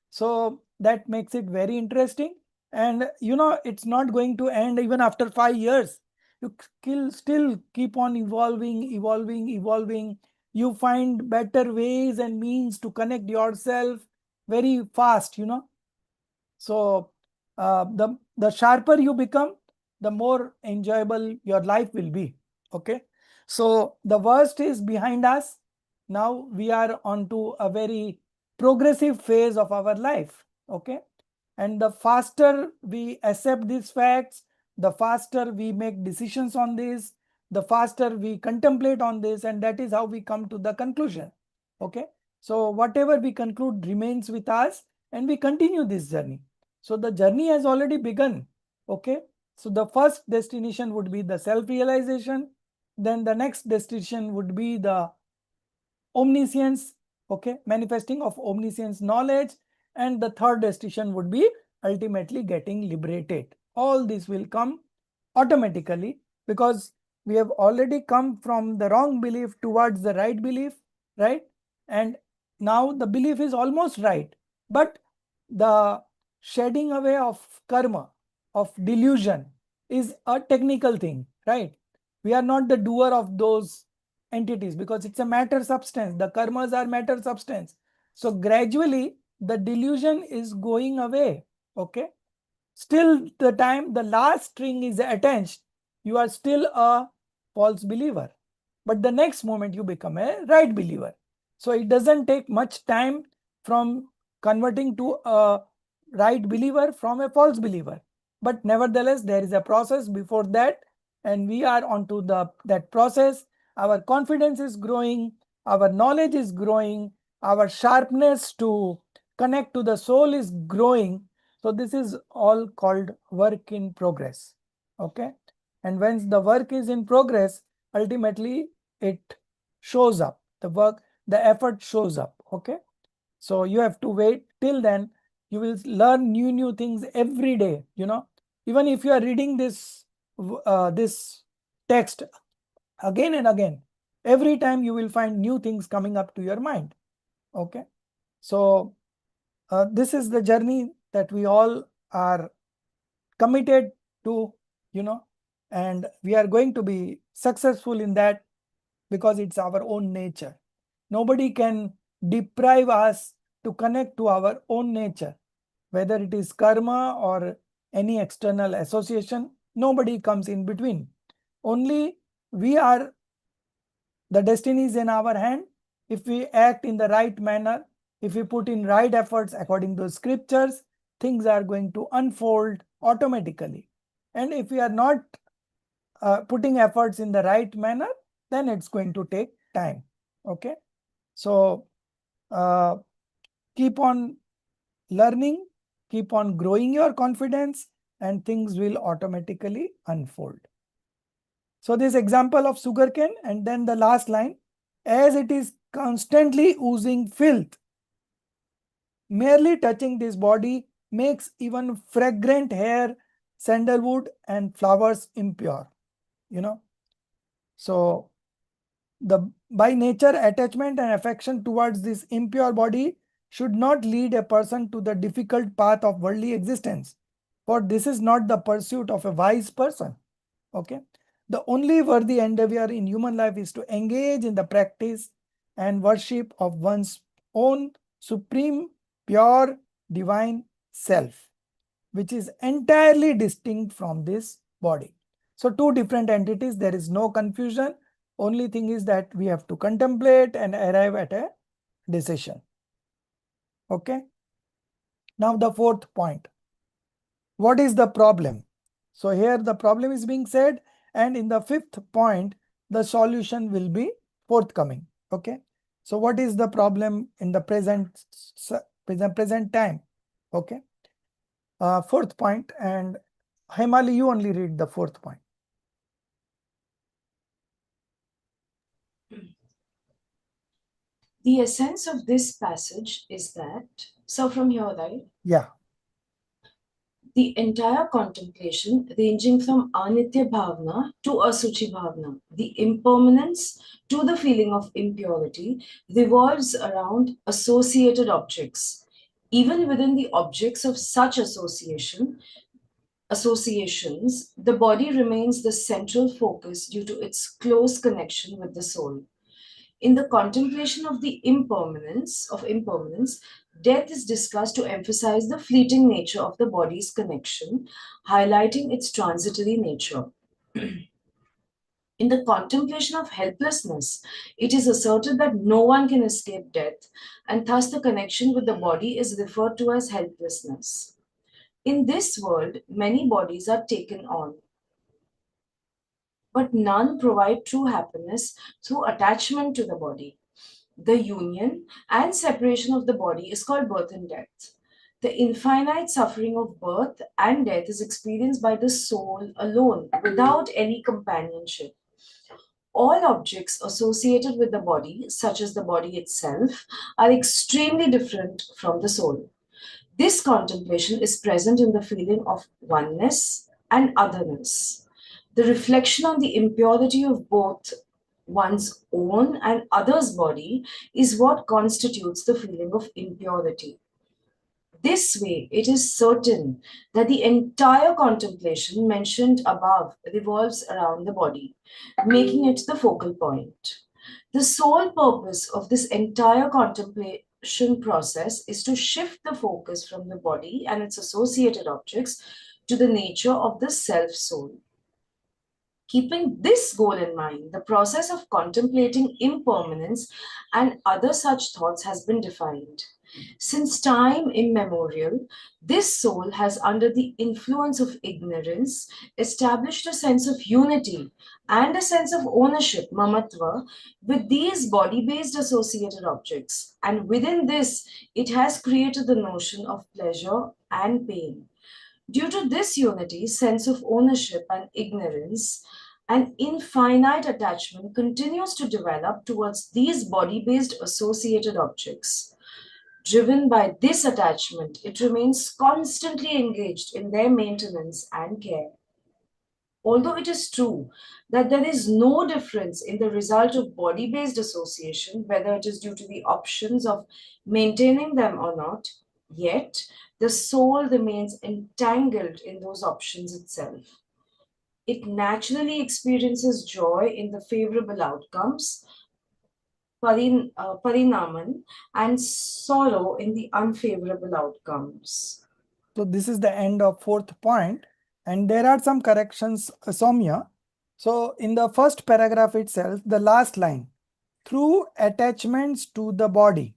so that makes it very interesting. And it's not going to end even after 5 years. You still keep on evolving. You find better ways and means to connect yourself very fast. So the sharper you become, the more enjoyable your life will be. Okay. So the worst is behind us. Now we are onto a very progressive phase of our life. Okay. And the faster we accept these facts, the faster we make decisions on this, the faster we contemplate on this, and that is how we come to the conclusion. Okay. So whatever we conclude remains with us and we continue this journey. So the journey has already begun. Okay. So the first destination would be the self-realization. Then the next destination would be the omniscience, okay, manifesting of omniscience knowledge. And the third destination would be ultimately getting liberated. All this will come automatically because we have already come from the wrong belief towards the right belief, right? And now the belief is almost right, but the shedding away of karma, of delusion, is a technical thing, right? We are not the doer of those entities, because it's a matter substance. The karmas are matter substance. So gradually the delusion is going away. Okay. Still the time the last string is attached, you are still a false believer. But the next moment you become a right believer. So it doesn't take much time from converting to a right believer from a false believer. But nevertheless, there is a process before that, and we are onto that process. Our confidence is growing, our knowledge is growing, our sharpness to connect to the soul is growing. So this is all called work in progress. Okay. And when the work is in progress, ultimately it shows up. The effort shows up. Okay. So you have to wait till then. You will learn new things every day. Even if you are reading this text again and again, every time you will find new things coming up to your mind. Okay. So this is the journey that we all are committed to, and we are going to be successful in that because it's our own nature. Nobody can deprive us to connect to our own nature, whether it is karma or any external association. Nobody comes in between. Only the destiny is in our hand. If we act in the right manner, if we put in right efforts according to scriptures, things are going to unfold automatically. And if we are not putting efforts in the right manner, then it's going to take time. Okay. So keep on learning, keep on growing your confidence, and things will automatically unfold. So this example of sugarcane, and then the last line, as it is constantly oozing filth, merely touching this body makes even fragrant hair, sandalwood, and flowers impure. So by nature, attachment and affection towards this impure body should not lead a person to the difficult path of worldly existence, for this is not the pursuit of a wise person. Okay. The only worthy endeavor in human life is to engage in the practice and worship of one's own supreme, pure, divine self, which is entirely distinct from this body. So two different entities, there is no confusion. Only thing is that we have to contemplate and arrive at a decision. Okay. Now the fourth point. What is the problem? So here the problem is being said, and in the fifth point, the solution will be forthcoming. Okay. So what is the problem in the present time? Okay. Fourth point, and Hemali, you only read the fourth point. The essence of this passage is that, so from here, right? Yeah. The entire contemplation, ranging from anitya bhavna to asuchi bhavna, the impermanence to the feeling of impurity, revolves around associated objects. Even within the objects of such associations, the body remains the central focus due to its close connection with the soul. In the contemplation of the impermanence, death is discussed to emphasize the fleeting nature of the body's connection, highlighting its transitory nature. In the contemplation of helplessness, it is asserted that no one can escape death, and thus the connection with the body is referred to as helplessness. In this world, many bodies are taken on, but none provide true happiness through attachment to the body. The union and separation of the body is called birth and death. The infinite suffering of birth and death is experienced by the soul alone, without any companionship. All objects associated with the body, such as the body itself, are extremely different from the soul. This contemplation is present in the feeling of oneness and otherness. The reflection on the impurity of both one's own and others' body is what constitutes the feeling of impurity. This way, it is certain that the entire contemplation mentioned above revolves around the body, making it the focal point. The sole purpose of this entire contemplation process is to shift the focus from the body and its associated objects to the nature of the self-soul. Keeping this goal in mind, the process of contemplating impermanence and other such thoughts has been defined. Since time immemorial, this soul has, under the influence of ignorance, established a sense of unity and a sense of ownership, mamatva, with these body-based associated objects. And within this, it has created the notion of pleasure and pain. Due to this unity, sense of ownership and ignorance, an infinite attachment continues to develop towards these body-based associated objects. Driven by this attachment, it remains constantly engaged in their maintenance and care. Although it is true that there is no difference in the result of body-based association, whether it is due to the options of maintaining them or not, yet the soul remains entangled in those options itself. It naturally experiences joy in the favorable outcomes, parinaman, and sorrow in the unfavorable outcomes. So this is the end of fourth point, and there are some corrections, Soumya. So in the first paragraph itself, the last line, through attachments to the body.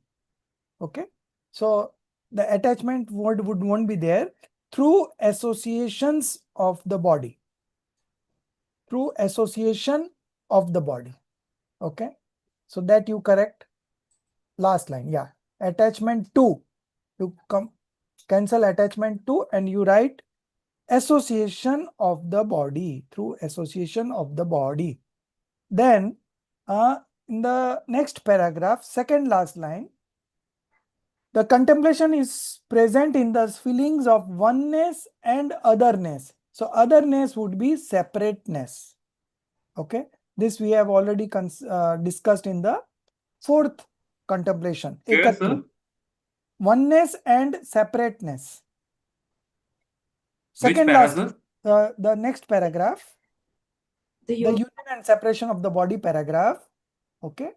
Okay. So the attachment word won't be there. Through associations of the body. Through association of the body. Okay. So that you correct. Last line. Yeah. Attachment to. You cancel attachment to and you write association of the body. Through association of the body. Then in the next paragraph, second last line, the contemplation is present in the feelings of oneness and otherness. So otherness would be separateness. Okay. This we have already discussed in the fourth contemplation. Yes, sir. Oneness and separateness. Which Second para, last, sir? the next paragraph, the union and separation of the body paragraph. Okay.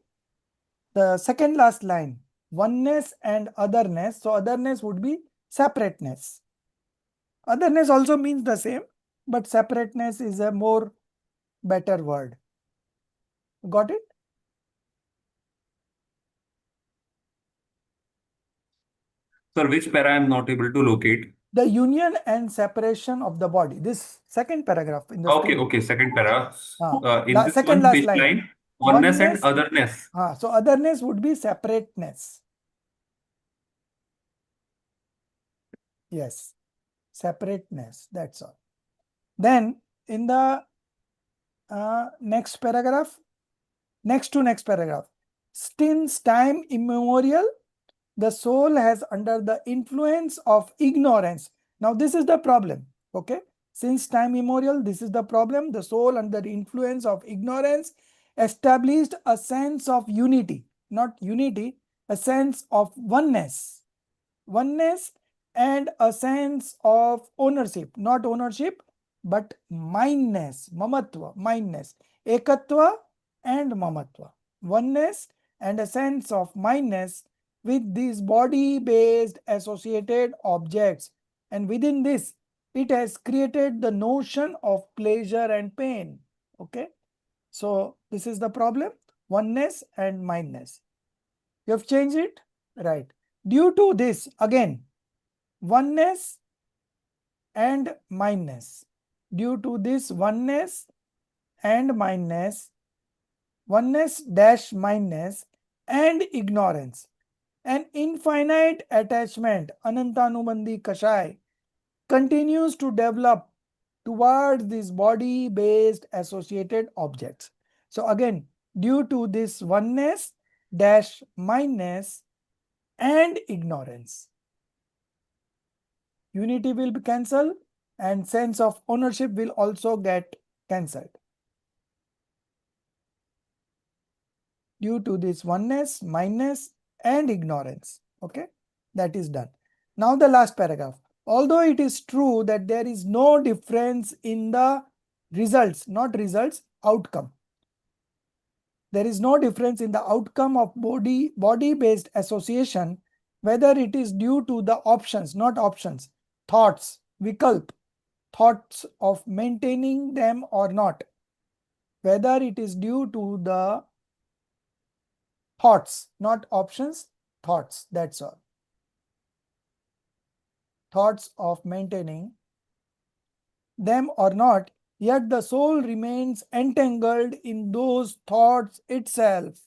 The second last line, oneness and otherness. So otherness would be separateness. Otherness also means the same, but separateness is a more better word. Got it? Sir, which para I am not able to locate? The union and separation of the body. This second paragraph in the Okay, screen. okay, second para. In this second one, last which line. line? Oneness and Oneness. otherness. So otherness would be separateness. Yes, separateness. That's all. Then in the next paragraph, next paragraph, since time immemorial, the soul has under the influence of ignorance. Now this is the problem. Okay. Since time immemorial, this is the problem. The soul under the influence of ignorance established a sense of unity, not unity, a sense of oneness. Oneness and a sense of ownership, not ownership, but mindness, mamatva, mindness, ekatva and mamatva, oneness and a sense of mindness with these body-based associated objects. And within this, it has created the notion of pleasure and pain. Okay. So this is the problem, oneness and mindness. You have changed it? Right. Due to this, again, oneness and mindness. Due to this oneness and mindness, oneness dash mindness and ignorance, an infinite attachment, Anantanubandhi Kashai, continues to develop towards these body-based associated objects. So again, due to this oneness dash mindness and ignorance, unity will be cancelled and sense of ownership will also get cancelled. Due to this oneness, mindness and ignorance. Okay, that is done. Now the last paragraph. Although it is true that there is no difference in the results, not results, outcome. There is no difference in the outcome of body-based association, whether it is due to the options, not options, thoughts, vikalp, thoughts of maintaining them or not. Whether it is due to the thoughts, not options, thoughts, that's all. Thoughts of maintaining them or not, yet the soul remains entangled in those thoughts itself.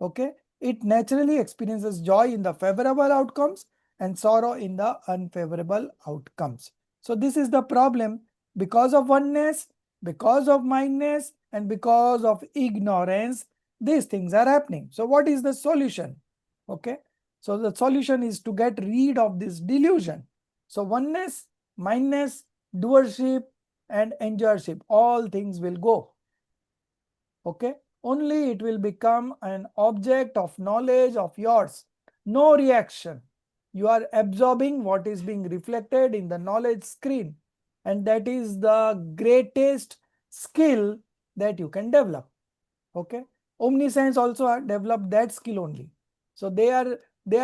Okay, it naturally experiences joy in the favorable outcomes and sorrow in the unfavorable outcomes. So this is the problem. Because of oneness, because of mindness, and because of ignorance, these things are happening. So what is the solution? Okay, so the solution is to get rid of this delusion. So oneness, mindness, doership, and enjoyership, all things will go. Okay, only it will become an object of knowledge of yours. No reaction. You are absorbing what is being reflected in the knowledge screen, and that is the greatest skill that you can develop. Okay, omniscience also developed that skill only. So they are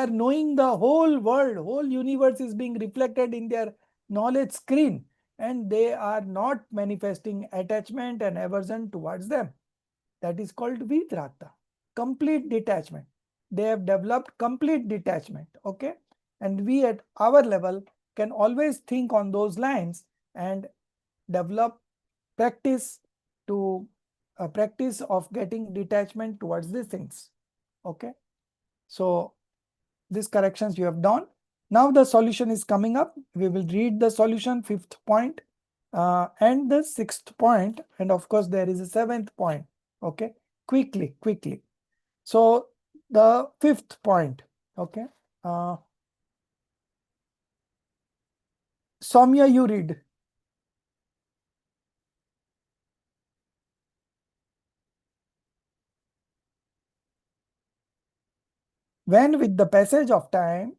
knowing the whole world, whole universe is being reflected in their knowledge screen, and they are not manifesting attachment and aversion towards them. That is called vitrata, complete detachment. They have developed complete detachment. Okay, and we at our level can always think on those lines and develop practice to practice of getting detachment towards these things. Okay, so these corrections you have done. Now the solution is coming up. We will read the solution, 5th point and the 6th point, and of course there is a 7th point. Okay, quickly. So the 5th point. Okay, Soumya, you read. When with the passage of time,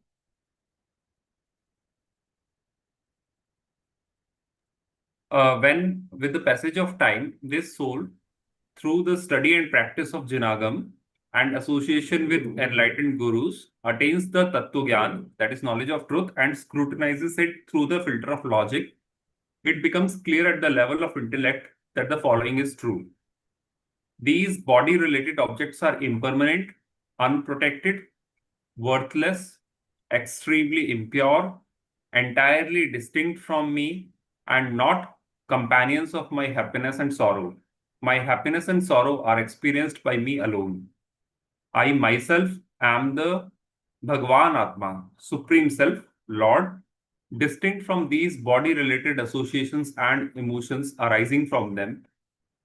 When, with the passage of time, this soul, through the study and practice of Jinagam and association with enlightened gurus, attains the Tattva-gyan, that is knowledge of truth, and scrutinizes it through the filter of logic, it becomes clear at the level of intellect that the following is true. These body-related objects are impermanent, unprotected, worthless, extremely impure, entirely distinct from me, and not companions of my happiness and sorrow. My happiness and sorrow are experienced by me alone. I myself am the Bhagwan Atma, Supreme Self, Lord, distinct from these body-related associations and emotions arising from them,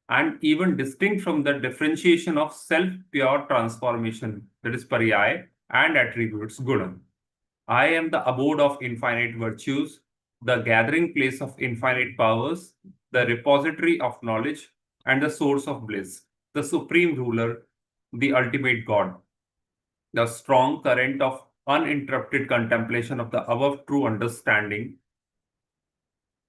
and even distinct from the differentiation of self-pure transformation, that is Pariyaya, and attributes, Guna. I am the abode of infinite virtues, the gathering place of infinite powers, the repository of knowledge, and the source of bliss, the supreme ruler, the ultimate God. The strong current of uninterrupted contemplation of the above true understanding,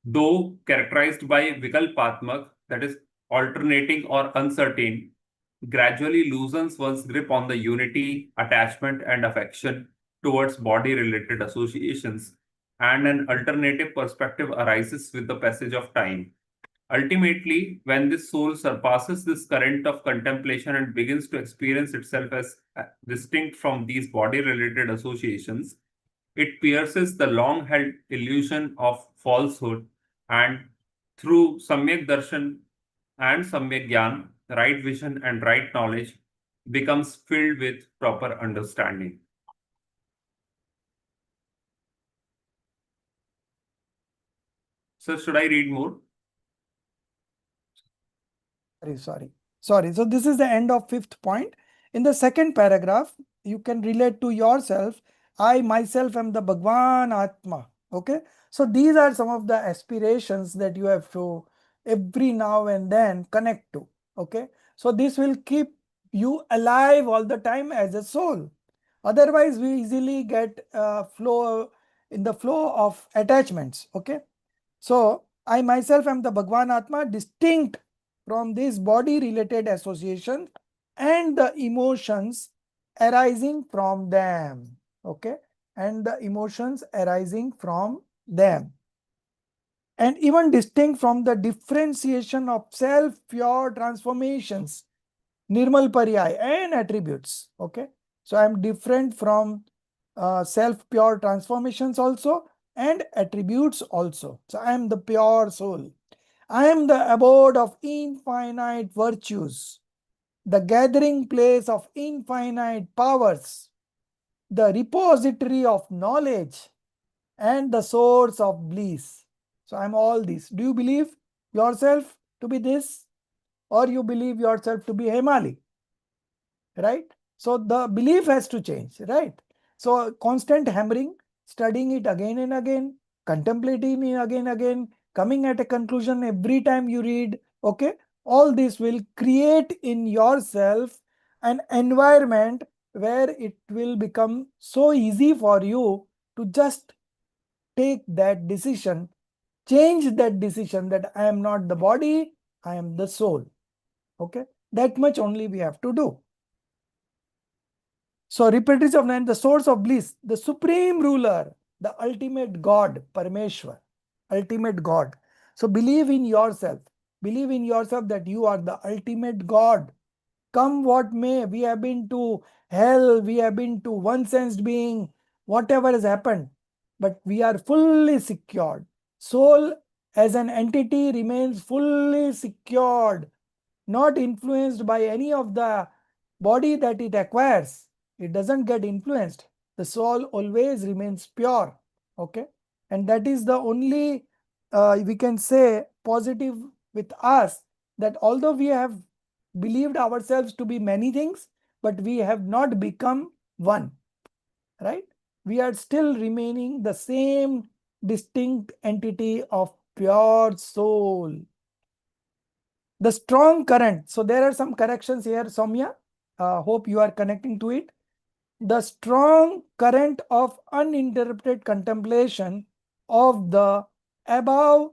though characterized by Vikalpatmak, that is alternating or uncertain, gradually loosens one's grip on the unity, attachment, and affection towards body-related associations, and an alternative perspective arises with the passage of time. Ultimately, when this soul surpasses this current of contemplation and begins to experience itself as distinct from these body-related associations, it pierces the long-held illusion of falsehood, and through Samyak Darshan and Samyak Gyan, right vision and right knowledge, becomes filled with proper understanding. So should I read more? sorry. So this is the end of 5th point. In the 2nd paragraph, you can relate to yourself. I myself am the Bhagwan Atma. Okay, so these are some of the aspirations that you have to every now and then connect to. Okay, so this will keep you alive all the time as a soul. Otherwise, we easily get flow in the flow of attachments. Okay, so I myself am the Bhagwan Atma, distinct from this body related association and the emotions arising from them. Okay, and the emotions arising from them, and even distinct from the differentiation of self pure transformations, nirmal paryay and attributes. Okay, so I am different from self pure transformations also and attributes also. So I am the pure soul. I am the abode of infinite virtues, the gathering place of infinite powers, the repository of knowledge, and the source of bliss. So I'm all these. Do you believe yourself to be this, or you believe yourself to be Himali? Right? So the belief has to change, right? So constant hammering, studying it again and again, contemplating it again and again, coming at a conclusion every time you read, okay? All this will create in yourself an environment where it will become so easy for you to just take that decision, change that decision that I am not the body, I am the soul. Okay, that much only we have to do. So repetition of nine, the source of bliss, the supreme ruler, the ultimate God, Parameshwar, ultimate God. So believe in yourself. Believe in yourself that you are the ultimate God. Come what may, we have been to hell, we have been to one-sensed being, whatever has happened, but we are fully secured. Soul as an entity remains fully secured, not influenced by any of the body that it acquires. It doesn't get influenced. The soul always remains pure. Okay, and that is the only we can say positive with us, that although we have believed ourselves to be many things, but we have not become one, right? We are still remaining the same distinct entity of pure soul. The strong current. So there are some corrections here, Soumya. Hope you are connecting to it. The strong current of uninterrupted contemplation of the above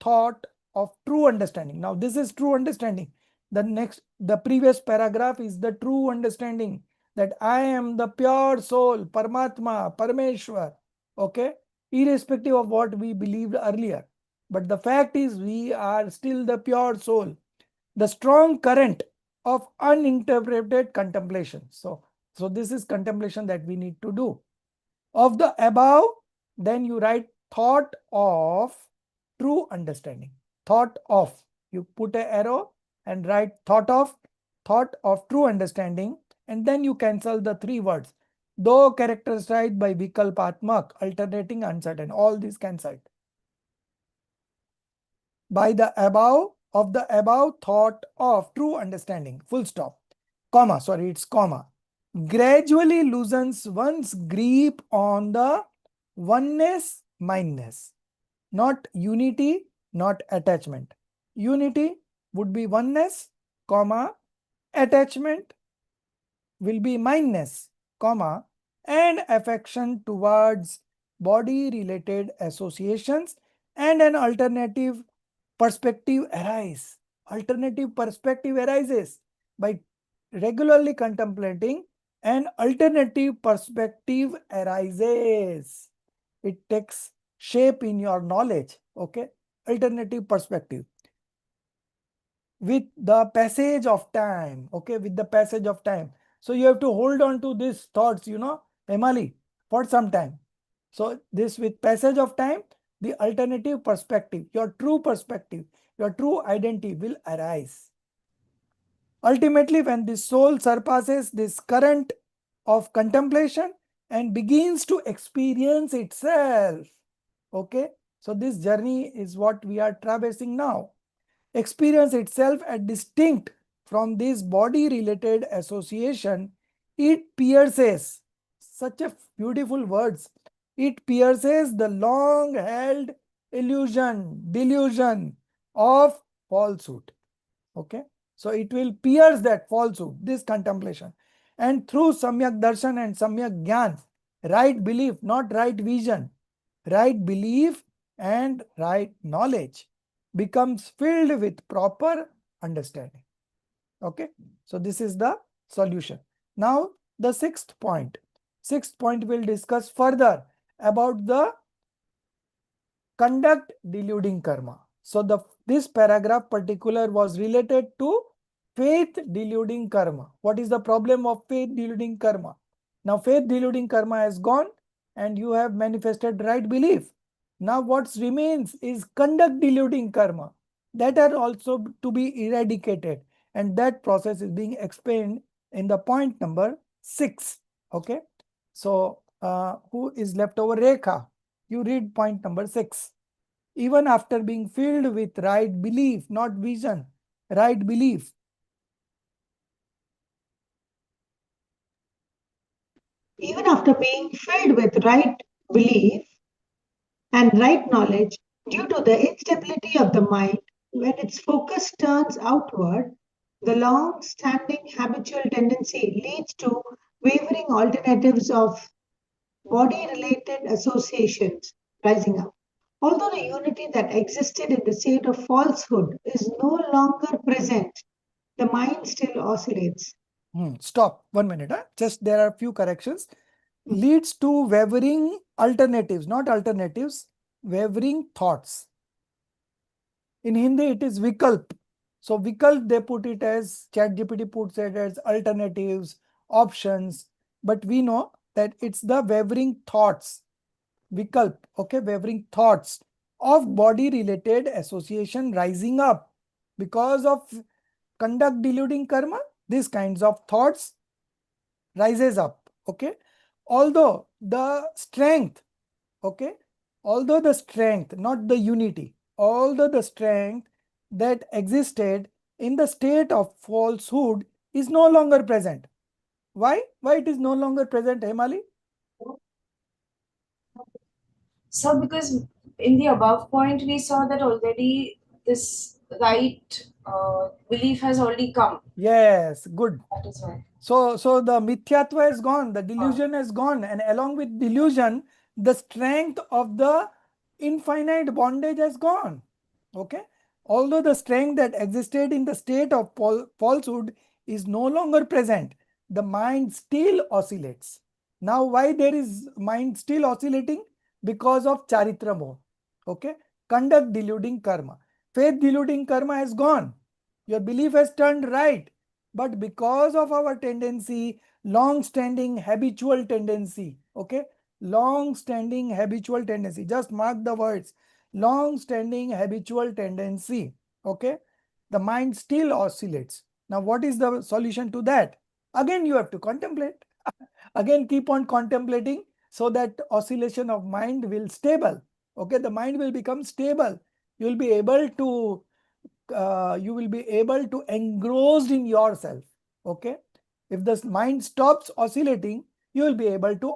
thought of true understanding. Now this is true understanding. The previous paragraph is the true understanding that I am the pure soul, Paramatma, Parameshwar. Okay, irrespective of what we believed earlier. But the fact is we are still the pure soul. The strong current of uninterrupted contemplation. So this is contemplation that we need to do. Of the above, then you write thought of true understanding. Thought of. You put an arrow and write thought of true understanding, and then you cancel the three words. Though characterized by vikalpatmak, alternating, uncertain. All these cancelled. By the above, of the above thought of true understanding, full stop, comma, sorry, it's comma, gradually loosens one's grip on the oneness mindness, not unity, not attachment. Unity would be oneness, comma, attachment will be mindness, comma, and affection towards body related associations, and an alternative perspective arises. Alternative perspective arises by regularly contemplating. An alternative perspective arises. It takes shape in your knowledge. Okay, alternative perspective with the passage of time. Okay, with the passage of time. So you have to hold on to these thoughts, Emily, for some time. So this, with passage of time, the alternative perspective, your true perspective, your true identity will arise. Ultimately, when the soul surpasses this current of contemplation and begins to experience itself, okay, so this journey is what we are traversing now. Experience itself as distinct from this body related association, it pierces, such a beautiful words, it pierces the long held delusion of falsehood. Okay, so it will pierce that falsehood, this contemplation, and through samyak darshan and samyak gyan, right belief, not right vision, right belief and right knowledge becomes filled with proper understanding. Okay, so this is the solution. Now the sixth point. Sixth point will discuss further about the conduct deluding karma. So this paragraph particular was related to faith deluding karma. What is the problem of faith deluding karma? Now faith deluding karma has gone and you have manifested right belief. Now what remains is conduct deluding karma. That are also to be eradicated, and that process is being explained in the point number 6. Okay, so who is left over? Rekha, you read point number 6. Even after being filled with right belief, not vision, right belief. Even after being filled with right belief and right knowledge, due to the instability of the mind, when its focus turns outward, the long standing habitual tendency leads to wavering alternatives of body related associations rising up. Although the unity that existed in the state of falsehood is no longer present, the mind still oscillates. Stop 1 minute. Just there are few corrections. Leads to wavering alternatives, not alternatives, wavering thoughts. In Hindi, it is vikalp. So vikalp, they put it as, ChatGPT puts it as alternatives, options. But we know that it's the wavering thoughts. Vikalp, okay, wavering thoughts of body related association rising up. Because of conduct deluding karma, these kinds of thoughts rises up. Okay, although the strength, okay, although the strength, not the unity, although the strength that existed in the state of falsehood is no longer present. Why it is no longer present, Hemali? So because in the above point we saw that already this right belief has already come. Yes, good. That is why. So the mithyatva is gone, the delusion is gone, and along with delusion, the strength of the infinite bondage has gone. Okay, although the strength that existed in the state of falsehood is no longer present, the mind still oscillates. Now why there is mind still oscillating? Because of charitra moha. Okay, conduct deluding karma. Faith deluding karma has gone. Your belief has turned right. But because of our tendency, long-standing habitual tendency, okay, long-standing habitual tendency, just mark the words, long-standing habitual tendency, okay, the mind still oscillates. Now what is the solution to that? Again you have to contemplate. Again keep on contemplating, so that oscillation of mind will stable. Okay, the mind will become stable. You will be able to engrossed in yourself. Okay, if the mind stops oscillating, you will be able to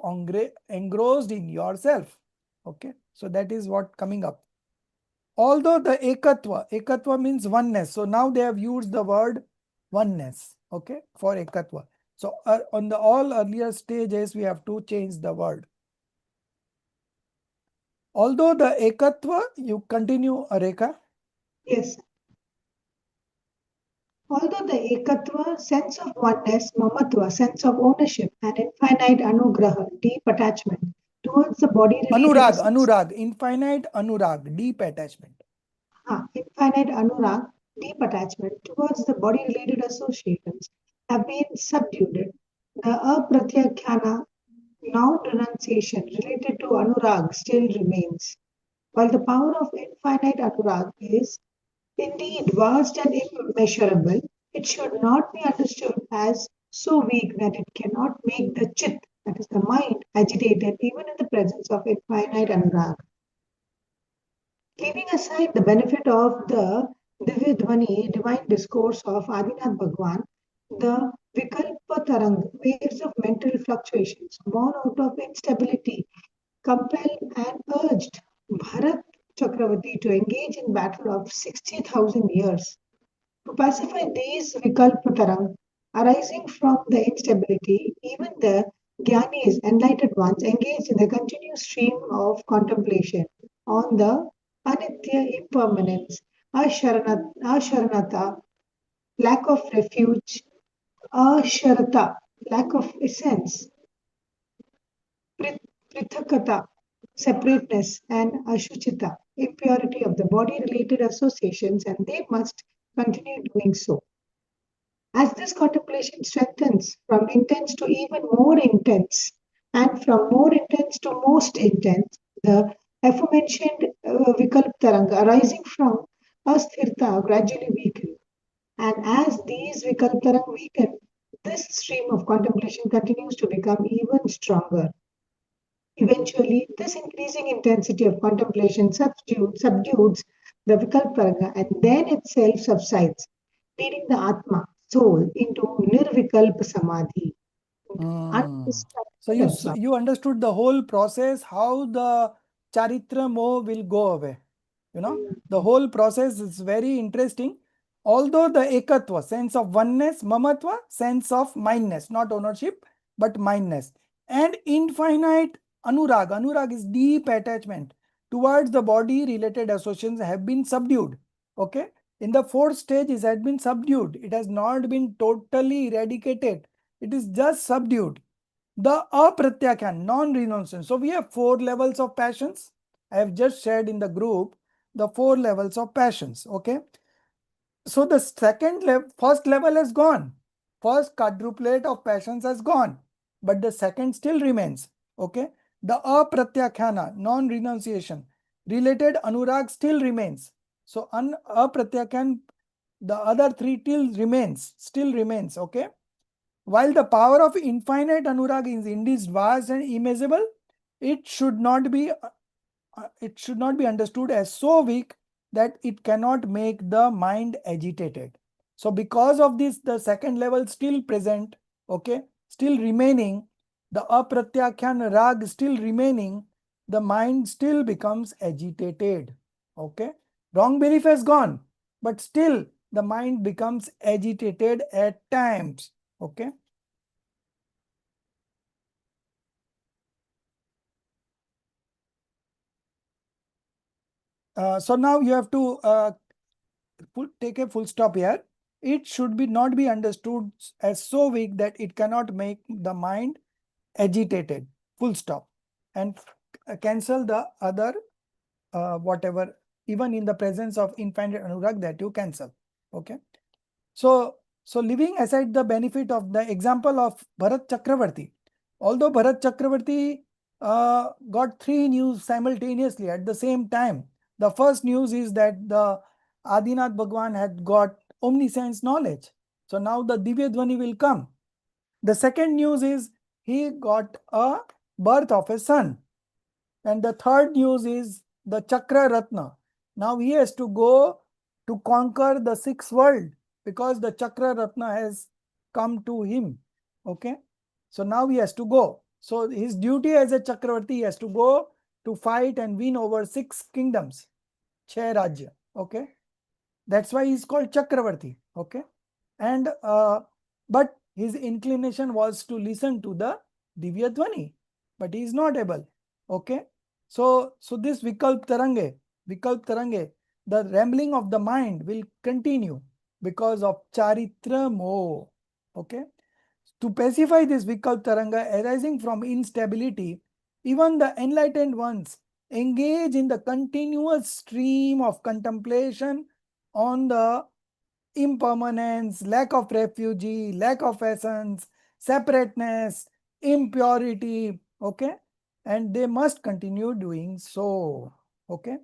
engrossed in yourself. Okay, so that is what coming up. Although the ekatva means oneness, so now they have used the word oneness, okay, for ekatva. So on the all earlier stages we have to change the word. Although the ekatva, you continue, Rekha. Yes. Although the ekatva, sense of oneness, mamatva, sense of ownership, and infinite anugraha, deep attachment towards the body related Anurag, infinite anurag, deep attachment. Infinite anurag, deep attachment towards the body related associations have been subdued. The apratyakhana, non-renunciation related to anurag still remains. While the power of infinite anurag is indeed vast and immeasurable, it should not be understood as so weak that it cannot make the chit, that is the mind, agitated even in the presence of infinite anurag. Leaving aside the benefit of the Divya Dvani, divine discourse of Adinath Bhagwan, the Vikalpa Tarang, waves of mental fluctuations born out of instability, compelled and urged Bharat Chakravarti to engage in battle of 60,000 years. To pacify these Vikalpa Tarang arising from the instability, even the Gyanis, enlightened ones, engaged in the continuous stream of contemplation on the Anitya impermanence, Asharanata, lack of refuge, asharata, lack of essence, prithakata, separateness, and ashuchita, impurity of the body related associations, and they must continue doing so. As this contemplation strengthens from intense to even more intense, and from more intense to most intense, the aforementioned Vikalp Taranga arising from asthirta gradually weaken. And as these Vikalp Taranga weaken, this stream of contemplation continues to become even stronger. Eventually, this increasing intensity of contemplation subdues the Vikalp Taranga and then itself subsides, leading the Atma, soul, into Nirvikalpa Samadhi. So you understood the whole process, how the charitra moh will go away. You know, the whole process is very interesting. Although the ekatva, sense of oneness, mamatva, sense of mindness, not ownership, but mindness, and infinite anurag. Anurag is deep attachment towards the body related associations have been subdued. Okay. In the fourth stage, it has been subdued. It has not been totally eradicated. It is just subdued. The apratyakhyan, non-renunciation. So we have 4 levels of passions. I have just shared in the group the 4 levels of passions. Okay. So the first level has gone. First quadruplet of passions has gone. But the second still remains. Okay. The apratyakhana, non-renunciation, related anurag still remains. So apratyakhyan, the other 3 still remains. Okay. While the power of infinite anurag is indeed vast and immeasurable, it should not be understood as so weak that it cannot make the mind agitated. So because of this, the second level still present, okay, still remaining, the apratyakhyan rag still remaining, the mind still becomes agitated. Okay, wrong belief has gone, but still the mind becomes agitated at times. Okay. So now you have to take a full stop here. It should not be understood as so weak that it cannot make the mind agitated. Full stop. And cancel the other whatever, even in the presence of infinite anurag, that you cancel. Okay. So leaving aside the benefit of the example of Bharat Chakravarti, although Bharat Chakravarti got 3 news simultaneously at the same time. The first news is that the Adinath Bhagwan had got omniscience knowledge. So now the Divya Dhvani will come. The second news is he got a birth of a son. And the third news is the Chakra Ratna. Now he has to go to conquer the 6th world because the Chakra Ratna has come to him. Okay. So now he has to go. So his duty as a Chakravarti, he has to go to fight and win over 6 kingdoms. Chhe Rajya. Okay. That's why he's called Chakravarti. Okay. And but his inclination was to listen to the Divya Dhvani, but he is not able. Okay. So this Vikalp Tarange, the rambling of the mind will continue because of Charitra Moh. Okay. To pacify this Vikalp Taranga arising from instability, even the enlightened ones engage in the continuous stream of contemplation on the impermanence, lack of refuge, lack of essence, separateness, impurity. Okay. And they must continue doing so. Okay.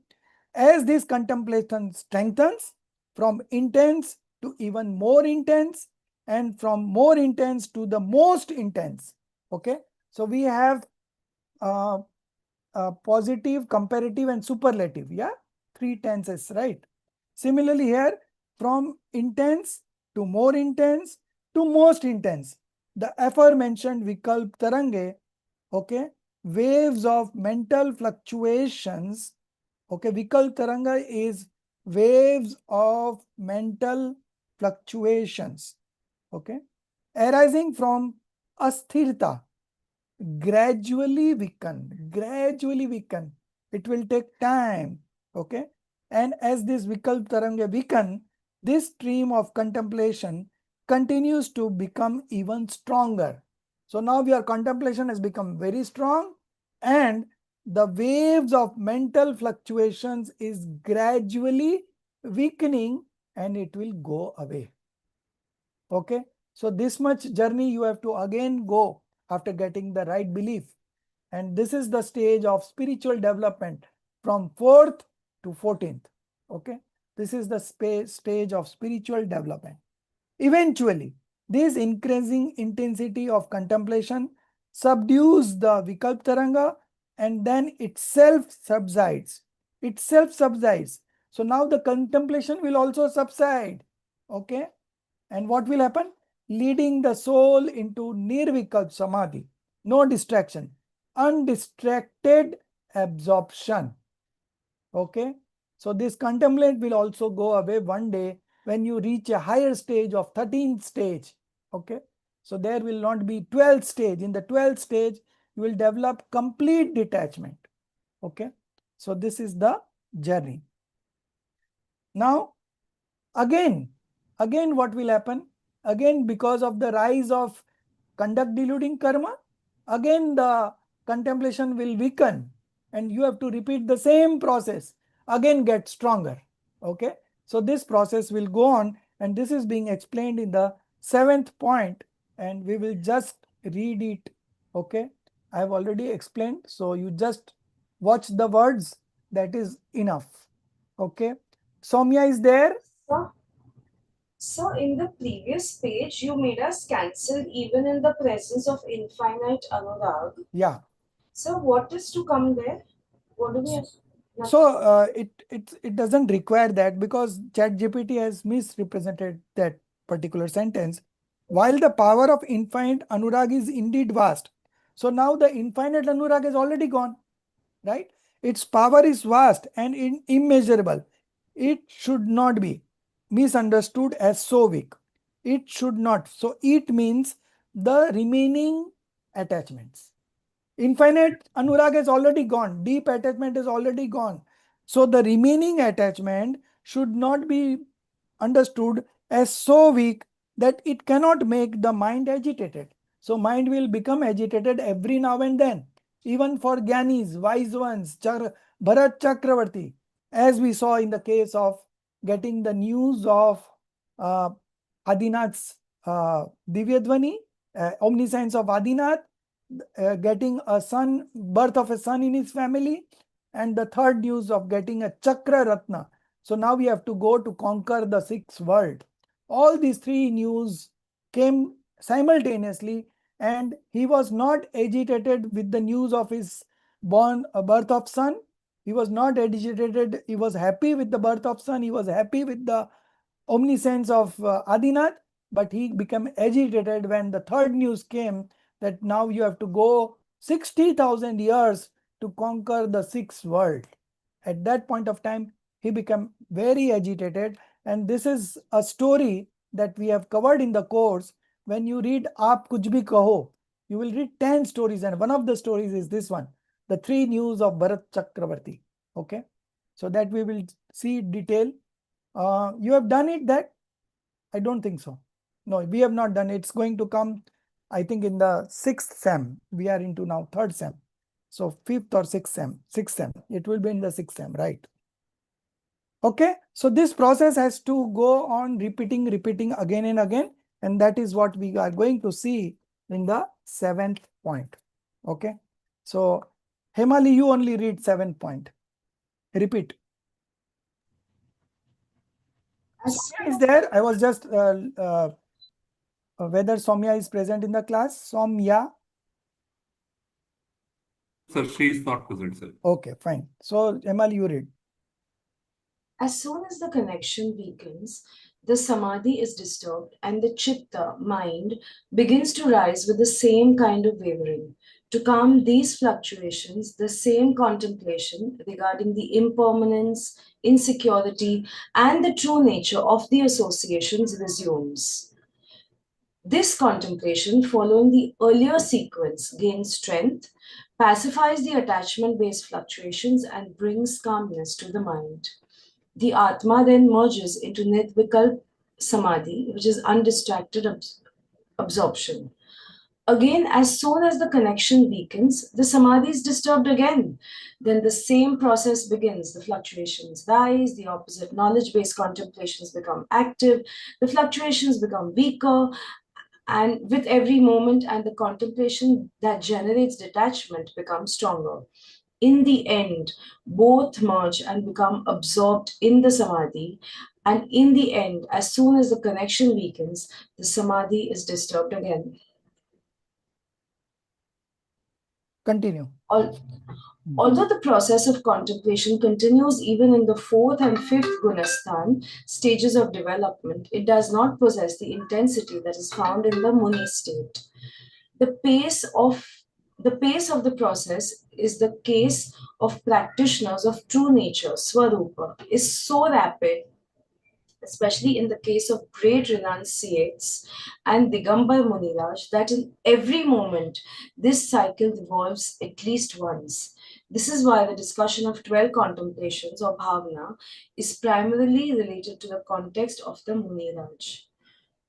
As this contemplation strengthens from intense to even more intense, and from more intense to the most intense. Okay. So we have positive, comparative, and superlative. Yeah. 3 tenses, right? Similarly here, from intense to more intense to most intense, the aforementioned Vikalp Tarange, okay, waves of mental fluctuations. Okay, Vikalp Taranga is waves of mental fluctuations. Okay, arising from asthirta, gradually weaken. It will take time. Okay, and as this Vikalp Taranga weaken, this stream of contemplation continues to become even stronger. So now your contemplation has become very strong, and the waves of mental fluctuations is gradually weakening and it will go away. Okay, so this much journey you have to again go after getting the right belief. And this is the stage of spiritual development from 4th to 14th. Okay, this is the stage of spiritual development. Eventually, this increasing intensity of contemplation subdues the Vikalp Taranga, and then itself subsides. Itself subsides. So now the contemplation will also subside. Okay, and what will happen? Leading the soul into Nirvikalp Samadhi. No distraction. Undistracted absorption. Okay, so this contemplate will also go away one day when you reach a higher stage of 13th stage. Okay, so there will not be 12th stage. In the 12th stage, you will develop complete detachment. Okay, so this is the journey. Now, again what will happen? Again, because of the rise of conduct deluding karma, again the contemplation will weaken and you have to repeat the same process, again get stronger. Okay, so this process will go on, and this is being explained in the 7th point, and we will just read it. Okay, I have already explained, so you just watch the words, that is enough. Okay, Soumya is there? So in the previous page, you made us cancel even in the presence of infinite anurag. Yeah. So what is to come there? What do we have? So it doesn't require that, because ChatGPT has misrepresented that particular sentence. While the power of infinite anurag is indeed vast. So now the infinite anurag is already gone, right? Its power is vast and immeasurable. It should not be misunderstood as so weak. It should not. So it means the remaining attachments. Infinite anurag is already gone. Deep attachment is already gone. So the remaining attachment should not be understood as so weak that it cannot make the mind agitated. So mind will become agitated every now and then. Even for Gyanis, wise ones, Bharat Chakravarti, as we saw in the case of getting the news of Adinath's Divyadvani, omniscience of Adinath, getting a son, birth of a son in his family, and the third news of getting a Chakra Ratna. So now we have to go to conquer the 6th world. All these 3 news came simultaneously, and he was not agitated with the news of his birth of son. He was not agitated. He was happy with the birth of son. He was happy with the omniscience of Adinath, but he became agitated when the third news came that now you have to go 60,000 years to conquer the 6th world. At that point of time, he became very agitated, and this is a story that we have covered in the course. When you read Aap Kuch Bhi Kaho, you will read 10 stories, and one of the stories is this one, the 3 news of Bharat Chakravarti. Okay, so that we will see detail. You have done it that? I don't think so. No, we have not done it. It's going to come, I think, in the 6th sem. We are into now 3rd sem. So 5th or 6th sem, 6th sem. It will be in the 6th sem, right? Okay, so this process has to go on repeating again and again. And that is what we are going to see in the 7th point. Okay, so Hemali, you only read 7th point. Repeat. Soumya is there. I was just whether Soumya is present in the class. Soumya. Sir, she is not present, sir. Okay, fine. So Emil, you read. As soon as the connection weakens, the samadhi is disturbed and the chitta, mind, begins to rise with the same kind of wavering. To calm these fluctuations, the same contemplation regarding the impermanence, insecurity, and the true nature of the associations resumes. This contemplation, following the earlier sequence, gains strength, pacifies the attachment-based fluctuations, and brings calmness to the mind. The Atma then merges into Nirvikalp Samadhi, which is undistracted absorption. Again, as soon as the connection weakens, the samadhi is disturbed again. Then the same process begins. The fluctuations rise, the opposite knowledge-based contemplations become active, the fluctuations become weaker, and with every moment and the contemplation that generates detachment becomes stronger. In the end, both merge and become absorbed in the samadhi. And in the end, as soon as the connection weakens, the samadhi is disturbed again. Continue. Although the process of contemplation continues even in the fourth and fifth gunasthan stages of development, it does not possess the intensity that is found in the muni state. The pace of the process is the case of practitioners of true nature, Swarupa, is so rapid, especially in the case of great renunciates and Digambar Muniraj, that in every moment this cycle revolves at least once. This is why the discussion of 12 contemplations or bhavana is primarily related to the context of the Muniraj.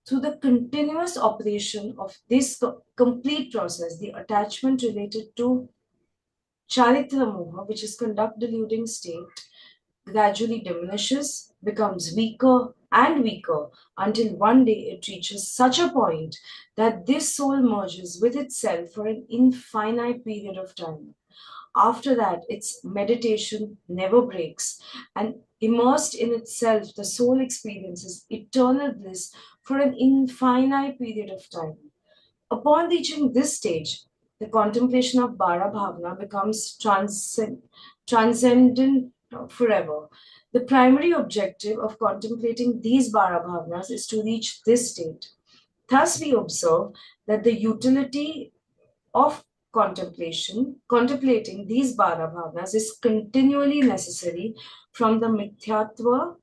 Through the continuous operation of this complete process, the attachment related to Charitra Moha, which is conduct deluding state, gradually diminishes, becomes weaker and weaker until one day it reaches such a point that this soul merges with itself for an infinite period of time. After that, its meditation never breaks, and immersed in itself, the soul experiences eternal bliss for an infinite period of time. Upon reaching this stage, the contemplation of Bara Bhavana becomes transcendent forever. The primary objective of contemplating these Bara Bhavanas is to reach this state. Thus, we observe that the utility of contemplating these Bara Bhavanas is continually necessary from the Mithyatva